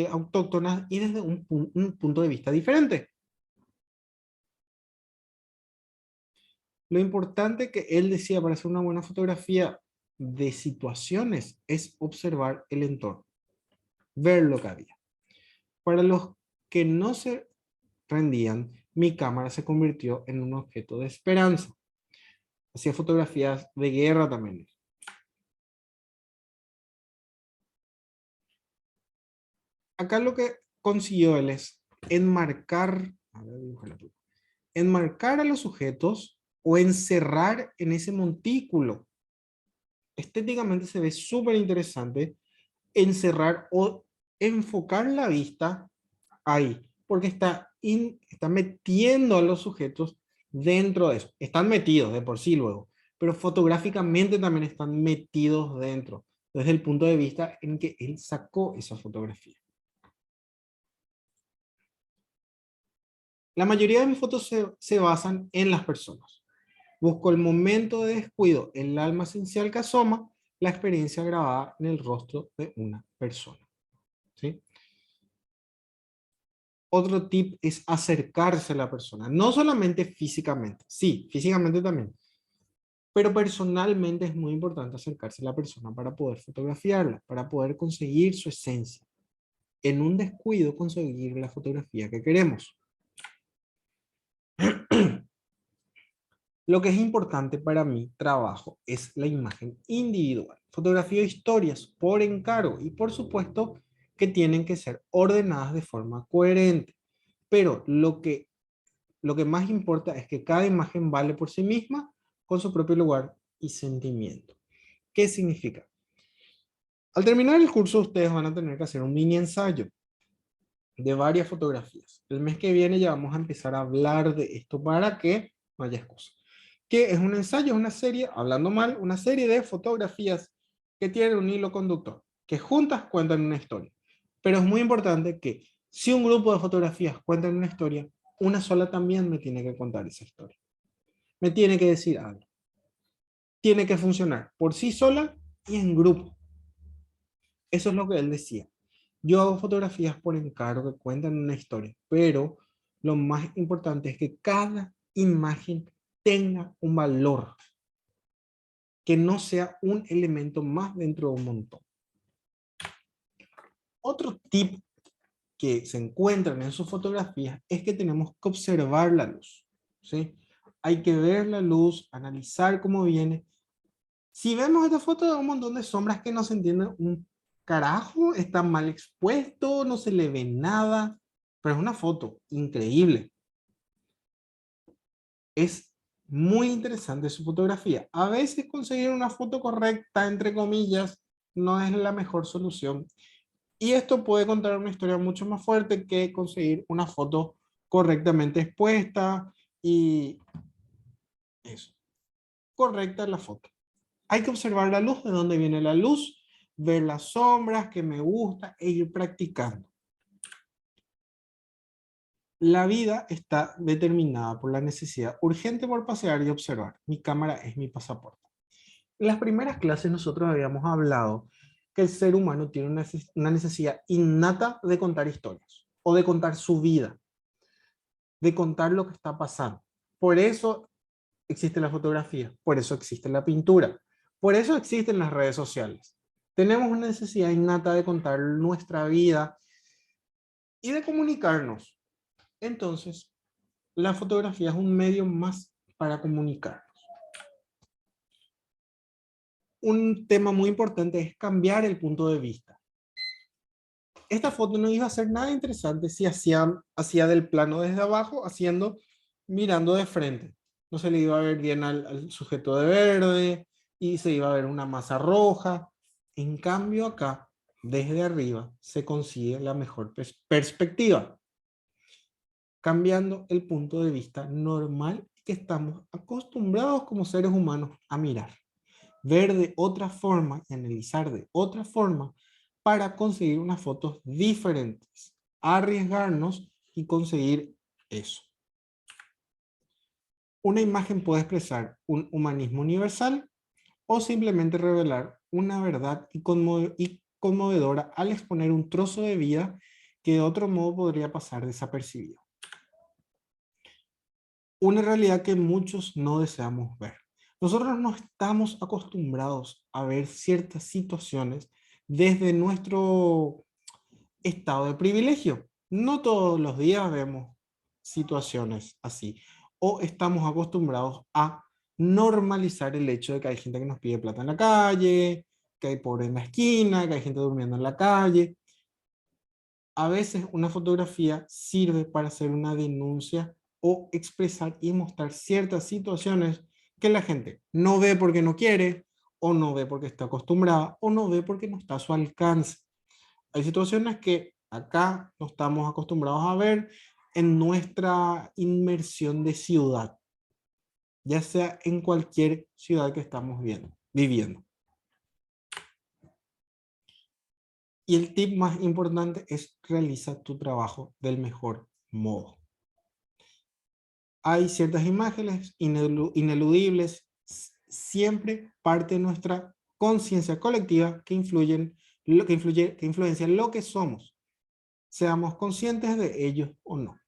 autóctonas y desde un punto de vista diferente. Lo importante que él decía para hacer una buena fotografía de situaciones es observar el entorno, ver lo que había. Para los que no se rendían, mi cámara se convirtió en un objeto de esperanza. Hacía fotografías de guerra también. Acá lo que consiguió él es enmarcar a los sujetos o encerrar en ese montículo. Estéticamente se ve súper interesante encerrar o enfocar la vista ahí, porque está metiendo a los sujetos dentro de eso. Están metidos de por sí luego, pero fotográficamente también están metidos dentro, desde el punto de vista en que él sacó esa fotografía. La mayoría de mis fotos se basan en las personas. Busco el momento de descuido, el alma esencial que asoma, la experiencia grabada en el rostro de una persona. ¿Sí? Otro tip es acercarse a la persona, no solamente físicamente, sí, físicamente también, pero personalmente es muy importante acercarse a la persona para poder fotografiarla, para poder conseguir su esencia. En un descuido conseguir la fotografía que queremos. Lo que es importante para mi trabajo es la imagen individual. Fotografío historias por encargo y por supuesto que tienen que ser ordenadas de forma coherente. Pero lo que más importa es que cada imagen vale por sí misma con su propio lugar y sentimiento. ¿Qué significa? Al terminar el curso ustedes van a tener que hacer un mini ensayo de varias fotografías. El mes que viene ya vamos a empezar a hablar de esto para que no haya excusas. ¿Qué es un ensayo? Es una serie, hablando mal, una serie de fotografías que tienen un hilo conductor, que juntas cuentan una historia. Pero es muy importante que si un grupo de fotografías cuentan una historia, una sola también me tiene que contar esa historia. Me tiene que decir algo. Tiene que funcionar por sí sola y en grupo. Eso es lo que él decía. Yo hago fotografías por encargo que cuentan una historia, pero lo más importante es que cada imagen tenga un valor, que no sea un elemento más dentro de un montón. Otro tip que se encuentran en sus fotografías es que tenemos que observar la luz, ¿sí? Hay que ver la luz, analizar cómo viene. Si vemos esta foto de un montón de sombras que no se entiende un carajo, está mal expuesto, no se le ve nada, pero es una foto increíble. Es muy interesante su fotografía. A veces conseguir una foto correcta, entre comillas, no es la mejor solución. Y esto puede contar una historia mucho más fuerte que conseguir una foto correctamente expuesta y eso. Correcta la foto. Hay que observar la luz, de dónde viene la luz, ver las sombras que me gusta e ir practicando. La vida está determinada por la necesidad urgente por pasear y observar. Mi cámara es mi pasaporte. En las primeras clases nosotros habíamos hablado que el ser humano tiene una necesidad innata de contar historias o de contar su vida, de contar lo que está pasando. Por eso existe la fotografía, por eso existe la pintura, por eso existen las redes sociales. Tenemos una necesidad innata de contar nuestra vida y de comunicarnos. Entonces, la fotografía es un medio más para comunicarnos. Un tema muy importante es cambiar el punto de vista. Esta foto no iba a ser nada interesante si hacía del plano desde abajo, mirando de frente. No se le iba a ver bien al sujeto de verde y se iba a ver una masa roja. En cambio acá, desde arriba, se consigue la mejor perspectiva. Cambiando el punto de vista normal que estamos acostumbrados como seres humanos a mirar. Ver de otra forma y analizar de otra forma para conseguir unas fotos diferentes. Arriesgarnos y conseguir eso. Una imagen puede expresar un humanismo universal o simplemente revelar una verdad y conmovedora al exponer un trozo de vida que de otro modo podría pasar desapercibido. Una realidad que muchos no deseamos ver. Nosotros no estamos acostumbrados a ver ciertas situaciones desde nuestro estado de privilegio. No todos los días vemos situaciones así. O estamos acostumbrados a normalizar el hecho de que hay gente que nos pide plata en la calle, que hay pobre en la esquina, que hay gente durmiendo en la calle. A veces una fotografía sirve para hacer una denuncia o expresar y mostrar ciertas situaciones que la gente no ve porque no quiere, o no ve porque está acostumbrada, o no ve porque no está a su alcance. Hay situaciones que acá no estamos acostumbrados a ver en nuestra inmersión de ciudad, ya sea en cualquier ciudad que estamos viviendo. Y el tip más importante es realiza tu trabajo del mejor modo. Hay ciertas imágenes ineludibles, siempre parte de nuestra conciencia colectiva que influencia lo que somos, seamos conscientes de ello o no.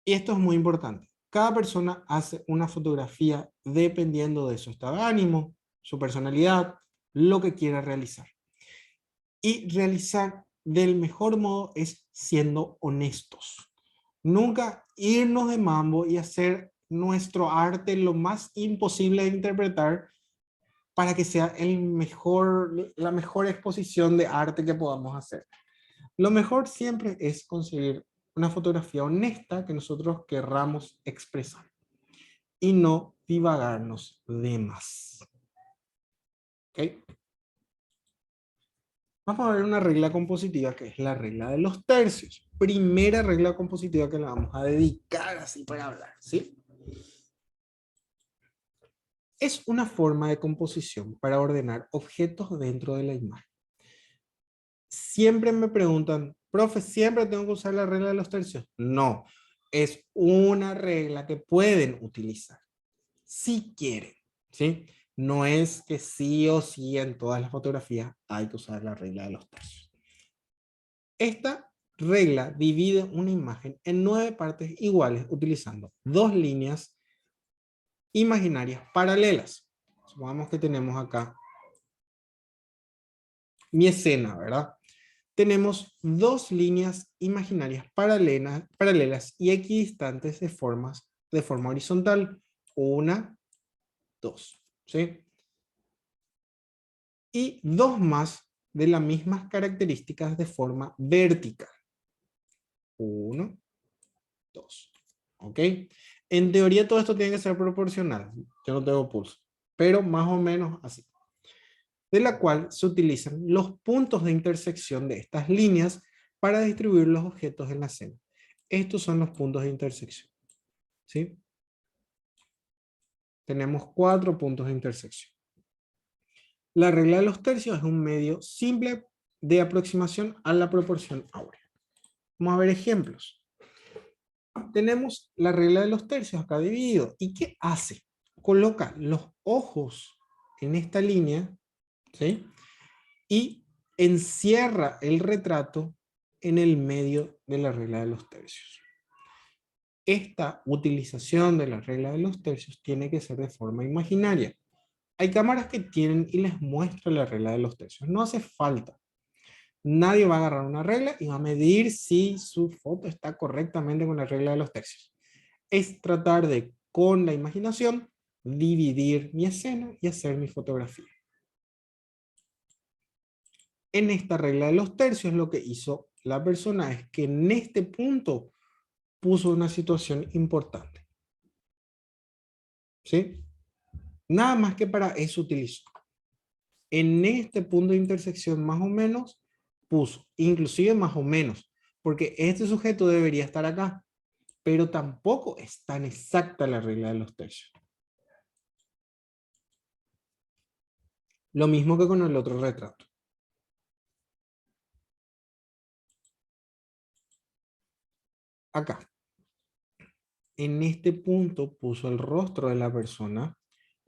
Y esto es muy importante. Cada persona hace una fotografía dependiendo de su estado de ánimo, su personalidad, lo que quiera realizar. Y realizar del mejor modo es siendo honestos. Nunca irnos de mambo y hacer nuestro arte lo más imposible de interpretar para que sea la mejor exposición de arte que podamos hacer. Lo mejor siempre es conseguir una fotografía honesta que nosotros querramos expresar y no divagarnos de más. ¿Ok? Vamos a ver una regla compositiva que es la regla de los tercios. Primera regla compositiva que la vamos a dedicar así para hablar, ¿sí? Es una forma de composición para ordenar objetos dentro de la imagen. Siempre me preguntan, profe, ¿siempre tengo que usar la regla de los tercios? No, es una regla que pueden utilizar, si quieren, ¿sí? No es que sí o sí en todas las fotografías hay que usar la regla de los tercios. Esta regla divide una imagen en 9 partes iguales utilizando 2 líneas imaginarias paralelas. Supongamos que tenemos acá mi escena, ¿verdad? Tenemos 2 líneas imaginarias paralelas y equidistantes de forma horizontal. 1, 2, ¿sí? Y 2 más de las mismas características de forma vertical. 1, 2. ¿Ok? En teoría todo esto tiene que ser proporcional. Yo no tengo pulso. Pero más o menos así. De la cual se utilizan los puntos de intersección de estas líneas para distribuir los objetos en la escena. Estos son los puntos de intersección. ¿Sí? Tenemos 4 puntos de intersección. La regla de los tercios es un medio simple de aproximación a la proporción áurea. Vamos a ver ejemplos. Tenemos la regla de los tercios acá dividido. ¿Y qué hace? Coloca los ojos en esta línea, ¿sí? Y encierra el retrato en el medio de la regla de los tercios. Esta utilización de la regla de los tercios tiene que ser de forma imaginaria. Hay cámaras que tienen y les muestro la regla de los tercios. No hace falta. Nadie va a agarrar una regla y va a medir si su foto está correctamente con la regla de los tercios. Es tratar de, con la imaginación, dividir mi escena y hacer mi fotografía. En esta regla de los tercios lo que hizo la persona es que en este punto puso una situación importante. ¿Sí? Nada más que para eso utilizó. En este punto de intersección más o menos puso, inclusive más o menos, porque este sujeto debería estar acá, pero tampoco es tan exacta la regla de los tercios. Lo mismo que con el otro retrato. Acá. En este punto puso el rostro de la persona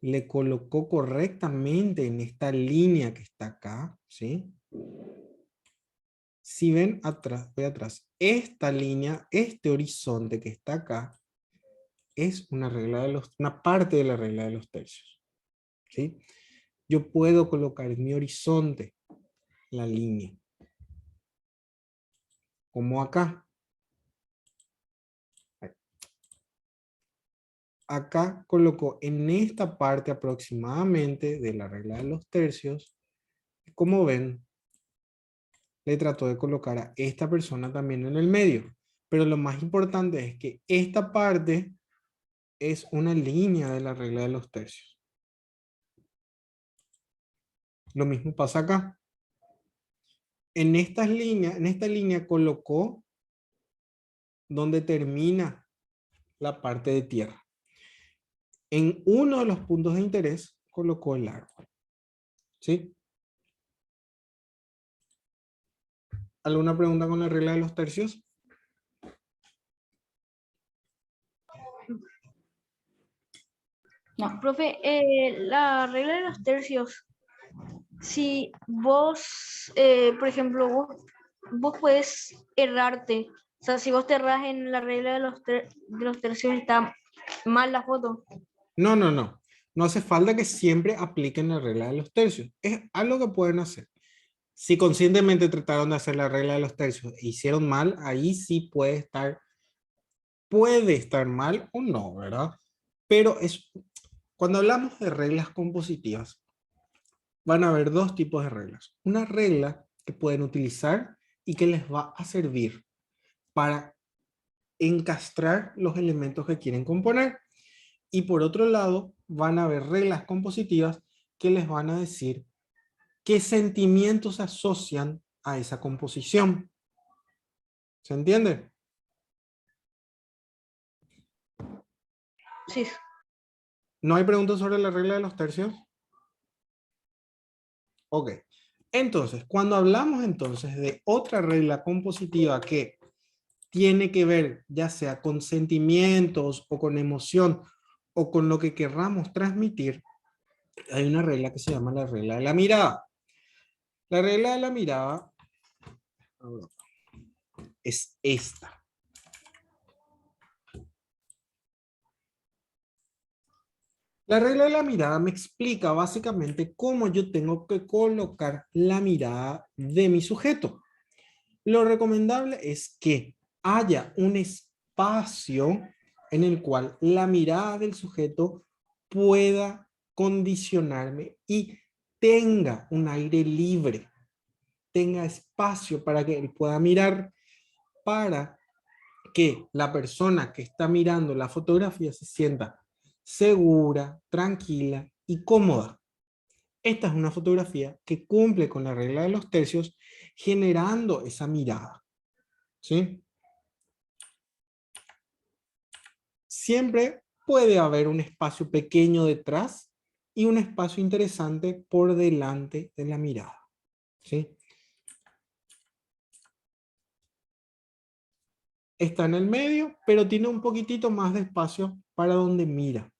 le colocó correctamente en esta línea que está acá, ¿sí? Si ven atrás, voy atrás, esta línea, este horizonte que está acá, es una parte de la regla de los tercios, ¿sí? Yo puedo colocar en mi horizonte la línea, como acá. Acá colocó en esta parte aproximadamente de la regla de los tercios. Como ven, le trató de colocar a esta persona también en el medio. Pero lo más importante es que esta parte es una línea de la regla de los tercios. Lo mismo pasa acá. En esta línea colocó donde termina la parte de tierra. En uno de los puntos de interés colocó el árbol. ¿Sí? ¿Alguna pregunta con la regla de los tercios? No. Profe, la regla de los tercios, si vos, por ejemplo, vos puedes errarte, o sea, si vos te erras en la regla de los tercios, está mal la foto. No, no, no. No hace falta que siempre apliquen la regla de los tercios. Es algo que pueden hacer. Si conscientemente trataron de hacer la regla de los tercios e hicieron mal, ahí sí puede estar mal o no, ¿verdad? Pero cuando hablamos de reglas compositivas, van a haber dos tipos de reglas. Una regla que pueden utilizar y que les va a servir para encastrar los elementos que quieren componer. Y por otro lado, van a haber reglas compositivas que les van a decir qué sentimientos asocian a esa composición. ¿Se entiende? Sí. ¿No hay preguntas sobre la regla de los tercios? Ok. Entonces, cuando hablamos entonces de otra regla compositiva que tiene que ver ya sea con sentimientos o con emoción o con lo que querramos transmitir, hay una regla que se llama la regla de la mirada. La regla de la mirada es esta. La regla de la mirada me explica básicamente cómo yo tengo que colocar la mirada de mi sujeto. Lo recomendable es que haya un espacio en el cual la mirada del sujeto pueda condicionarme y tenga un aire libre, tenga espacio para que él pueda mirar, para que la persona que está mirando la fotografía se sienta segura, tranquila y cómoda. Esta es una fotografía que cumple con la regla de los tercios, generando esa mirada. ¿Sí? Siempre puede haber un espacio pequeño detrás y un espacio interesante por delante de la mirada. ¿Sí? Está en el medio, pero tiene un poquitito más de espacio para donde mira.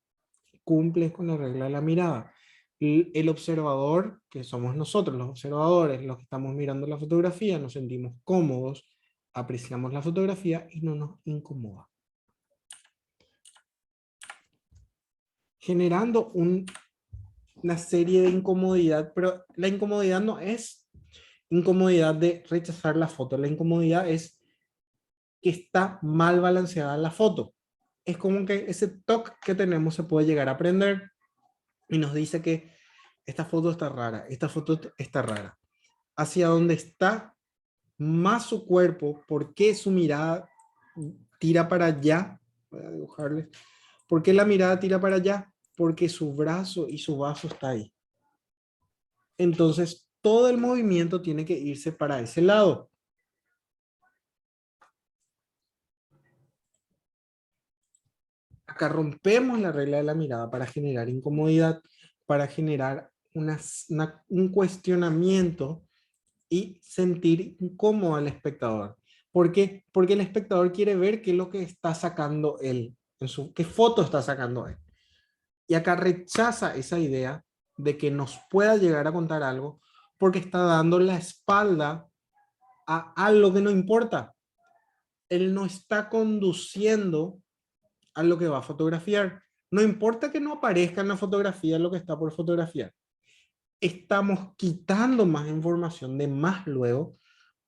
Cumple con la regla de la mirada. El observador, que somos nosotros los observadores, los que estamos mirando la fotografía, nos sentimos cómodos, apreciamos la fotografía y no nos incomoda. Generando una serie de incomodidad, pero la incomodidad no es incomodidad de rechazar la foto, la incomodidad es que está mal balanceada la foto. Es como que ese toque que tenemos se puede llegar a aprender y nos dice que esta foto está rara, esta foto está rara. Hacia dónde está más su cuerpo, por qué su mirada tira para allá, voy a dibujarles, ¿por qué la mirada tira para allá? Porque su brazo y su vaso está ahí. Entonces, todo el movimiento tiene que irse para ese lado. Acá rompemos la regla de la mirada para generar incomodidad, para generar un cuestionamiento y sentir incómodo al espectador. ¿Por qué? Porque el espectador quiere ver qué es lo que está sacando él, qué foto está sacando él. Y acá rechaza esa idea de que nos pueda llegar a contar algo porque está dando la espalda a algo que no importa. Él no está conduciendo a lo que va a fotografiar. No importa que no aparezca en la fotografía lo que está por fotografiar. Estamos quitando más información de más luego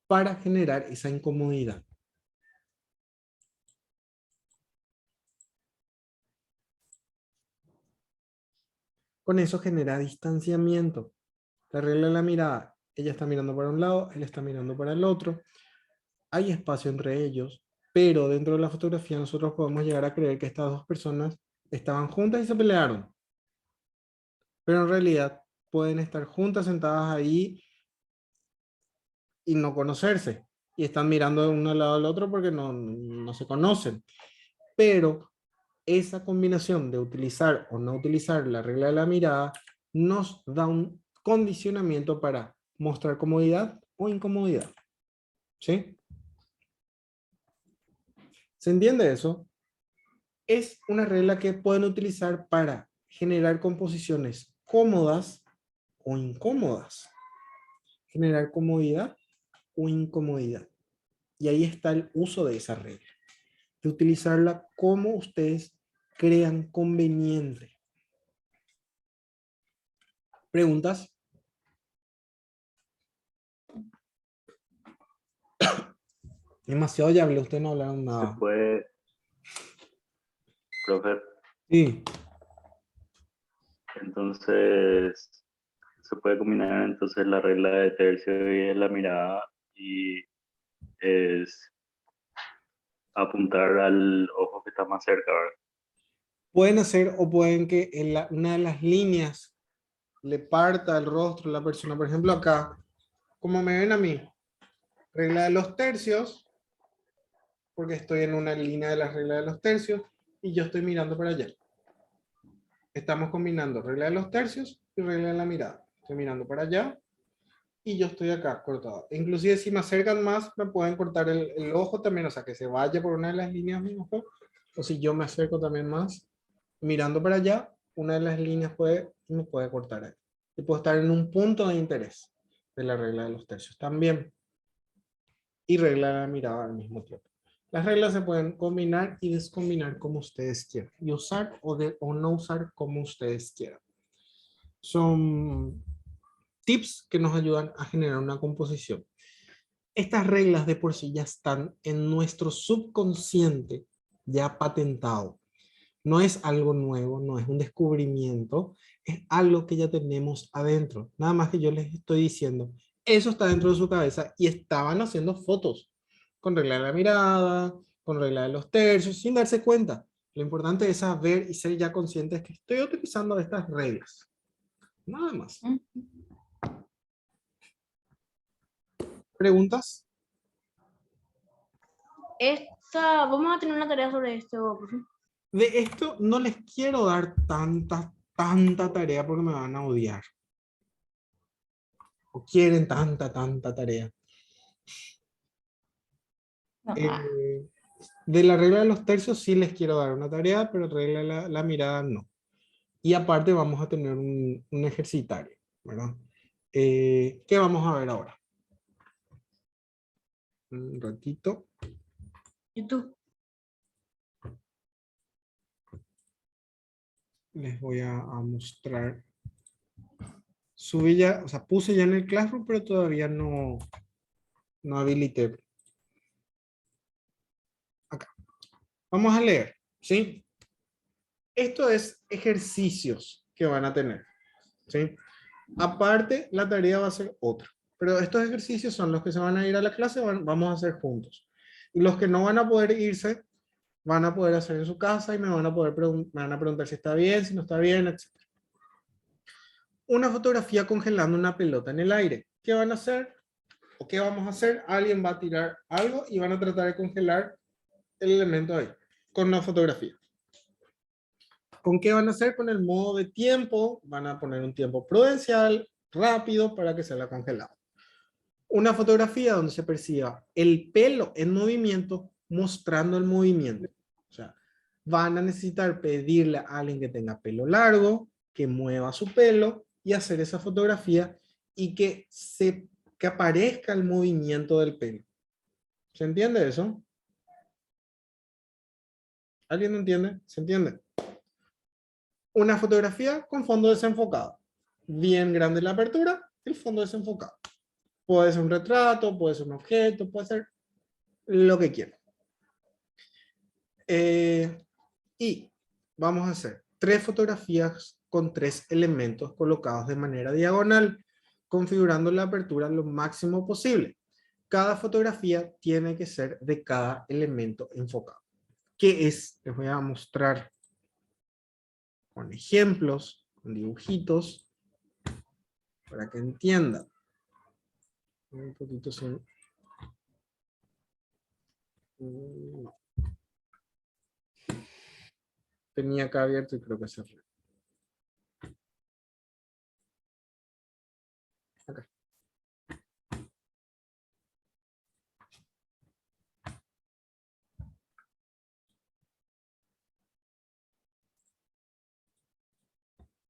para generar esa incomodidad. Con eso genera distanciamiento. La regla de la mirada. Ella está mirando para un lado, él está mirando para el otro. Hay espacio entre ellos, pero dentro de la fotografía nosotros podemos llegar a creer que estas dos personas estaban juntas y se pelearon. Pero en realidad pueden estar juntas sentadas ahí y no conocerse. Y están mirando de uno al lado del otro porque no se conocen. Pero esa combinación de utilizar o no utilizar la regla de la mirada nos da un condicionamiento para mostrar comodidad o incomodidad. ¿Sí? ¿Se entiende eso? Es una regla que pueden utilizar para generar composiciones cómodas o incómodas. Generar comodidad o incomodidad. Y ahí está el uso de esa regla. De utilizarla como ustedes crean conveniente. ¿Preguntas? Demasiado ya hablé, ustedes no hablaron Se nada. puede, profe, Sí, entonces se puede combinar entonces la regla de tercio y de la mirada y es apuntar al ojo que está más cerca, ¿verdad? pueden hacer o pueden que en una de las líneas le parta el rostro a la persona. Por ejemplo, acá, como me ven a mí, regla de los tercios, porque estoy en una línea de la regla de los tercios y yo estoy mirando para allá. Estamos combinando regla de los tercios y regla de la mirada. Estoy mirando para allá y yo estoy acá cortado. Inclusive si me acercan más, me pueden cortar el ojo también, o sea, que se vaya por una de las líneas mi ojo. O si yo me acerco también más, mirando para allá, una de las líneas me puede cortar ahí. Y puedo estar en un punto de interés de la regla de los tercios también. Y regla de la mirada al mismo tiempo. Las reglas se pueden combinar y descombinar como ustedes quieran. Y usar o no usar como ustedes quieran. Son tips que nos ayudan a generar una composición. Estas reglas de por sí ya están en nuestro subconsciente ya patentado. No es algo nuevo, no es un descubrimiento, es algo que ya tenemos adentro. Nada más que yo les estoy diciendo, eso está dentro de su cabeza y estaban haciendo fotos con regla de la mirada, con regla de los tercios, sin darse cuenta. Lo importante es saber y ser ya conscientes que estoy utilizando estas reglas. Nada más. ¿Preguntas? Vamos a tener una tarea sobre esto, profe. De esto no les quiero dar tanta tarea porque me van a odiar. O quieren tanta tarea. De la regla de los tercios sí les quiero dar una tarea, pero regla de la mirada no. Y aparte vamos a tener un ejercitario, ¿verdad? ¿Qué vamos a ver ahora? Un ratito. YouTube. Les voy a mostrar. Subí ya, o sea, puse ya en el Classroom, pero todavía no habilité. Acá. Vamos a leer, ¿sí? Esto es ejercicios que van a tener, ¿sí? Aparte, la tarea va a ser otra. Pero estos ejercicios son los que se van a ir a la clase, vamos a hacer juntos. Y los que no van a poder irse, van a poder hacer en su casa y me van a preguntar si está bien, si no está bien, etc. Una fotografía congelando una pelota en el aire. ¿Qué van a hacer? ¿O qué vamos a hacer? Alguien va a tirar algo y van a tratar de congelar el elemento ahí, con una fotografía. ¿Con qué van a hacer? Con el modo de tiempo. Van a poner un tiempo prudencial, rápido, para que sea congelado. Una fotografía donde se perciba el pelo en movimiento, mostrando el movimiento. O sea, van a necesitar pedirle a alguien que tenga pelo largo, que mueva su pelo y hacer esa fotografía y que aparezca el movimiento del pelo. ¿Se entiende eso? ¿Alguien no entiende? ¿Se entiende? Una fotografía con fondo desenfocado. Bien grande la apertura, el fondo desenfocado. Puede ser un retrato, puede ser un objeto, puede ser lo que quiera. Y vamos a hacer 3 fotografías con 3 elementos colocados de manera diagonal, configurando la apertura lo máximo posible. Cada fotografía tiene que ser de cada elemento enfocado. ¿Qué es? Les voy a mostrar con ejemplos, con dibujitos, para que entiendan. Un poquito sin... Tenía acá abierto y creo que se fue. Acá.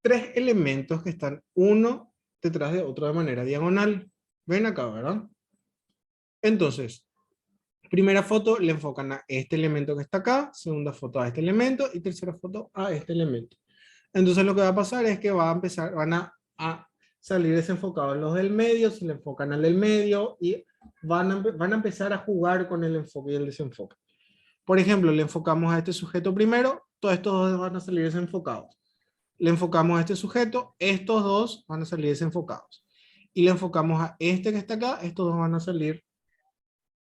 Tres elementos que están uno detrás de otro de manera diagonal. Ven acá, ¿verdad? Entonces, primera foto le enfocan a este elemento que está acá, segunda foto a este elemento y tercera foto a este elemento. Entonces lo que va a pasar es que van a salir desenfocados los del medio, se le enfocan al del medio y van a empezar a jugar con el enfoque y el desenfoque. Por ejemplo, le enfocamos a este sujeto primero, todos estos dos van a salir desenfocados. Le enfocamos a este sujeto, estos dos van a salir desenfocados. Y le enfocamos a este que está acá, estos dos van a salir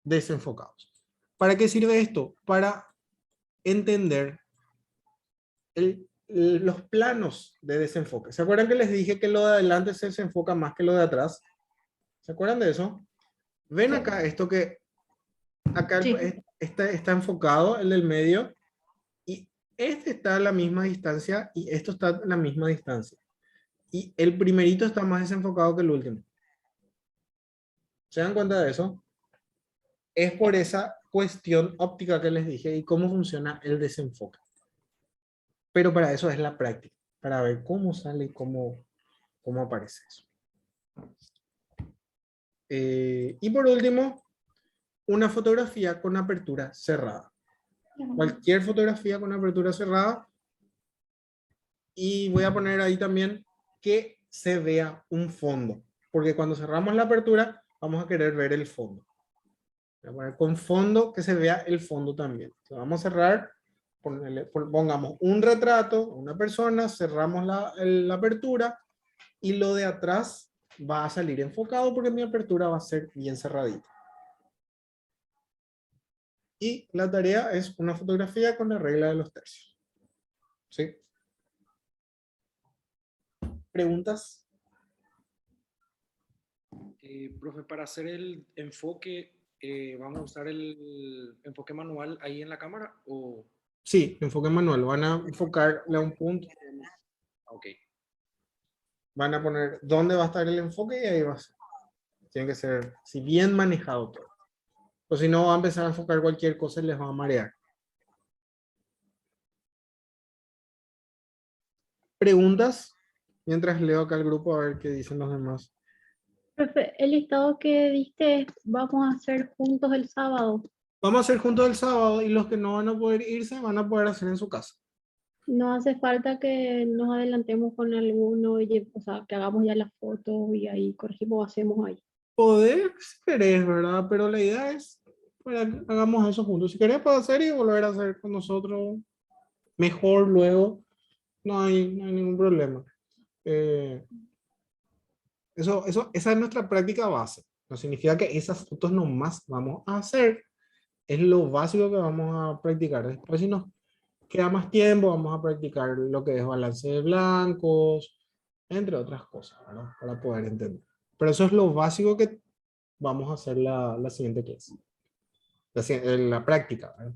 desenfocados. ¿Para qué sirve esto? Para entender los planos de desenfoque. ¿Se acuerdan que les dije que lo de adelante se desenfoca más que lo de atrás? ¿Se acuerdan de eso? Ven acá esto que acá Sí. está enfocado, el del medio, y este está a la misma distancia y esto está a la misma distancia. Y el primerito está más desenfocado que el último. ¿Se dan cuenta de eso? Es por esa cuestión óptica que les dije y cómo funciona el desenfoque. Pero para eso es la práctica, para ver cómo sale y cómo aparece eso. Y por último, una fotografía con apertura cerrada. Cualquier fotografía con apertura cerrada. Y voy a poner ahí también que se vea un fondo. Porque cuando cerramos la apertura, vamos a querer ver el fondo. Voy a poner con fondo que se vea el fondo también. Entonces vamos a cerrar, pongamos un retrato, una persona, cerramos la apertura y lo de atrás va a salir enfocado porque mi apertura va a ser bien cerradita. Y la tarea es una fotografía con la regla de los tercios. ¿Sí? ¿Preguntas? Profe, para hacer el enfoque, ¿vamos a usar el enfoque manual ahí en la cámara? O... Sí, enfoque manual. Van a enfocarle a un punto. Ok. Van a poner dónde va a estar el enfoque y ahí va a ser. Tiene que ser si bien manejado todo. O si no, va a empezar a enfocar cualquier cosa y les va a marear. ¿Preguntas? Mientras leo acá el grupo a ver qué dicen los demás. Profe, el listado que diste, vamos a hacer juntos el sábado. Vamos a hacer juntos el sábado y los que no van a poder irse van a poder hacer en su casa. No hace falta que nos adelantemos con alguno, o sea, que hagamos ya las fotos y ahí corregimos, hacemos ahí. Poder, si querés, ¿verdad? Pero la idea es que hagamos eso juntos. Si querés, puedo hacer y volver a hacer con nosotros mejor luego. No hay ningún problema. Esa es nuestra práctica base. No significa que esas fotos nomás vamos a hacer. Es lo básico que vamos a practicar. Después, si nos queda más tiempo, vamos a practicar lo que es balance de blancos, entre otras cosas, ¿verdad? Para poder entender. Pero eso es lo básico que vamos a hacer la siguiente clase. La práctica, ¿verdad?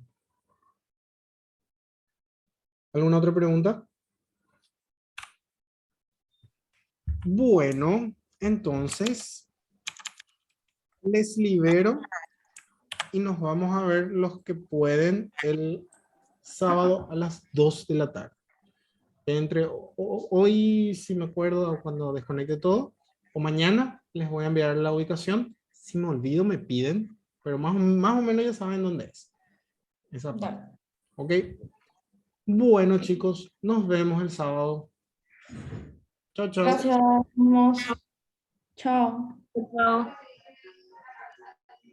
¿Alguna otra pregunta? Bueno, entonces les libero y nos vamos a ver los que pueden el sábado a las 2 de la tarde. Entre hoy, si me acuerdo, cuando desconecte todo, o mañana les voy a enviar la ubicación. Si me olvido, me piden, pero más o menos ya saben dónde es. Esa parte. Dale. ¿Ok? Bueno, chicos, nos vemos el sábado. Chao, chao. Gracias. Vamos. Chao. Chao.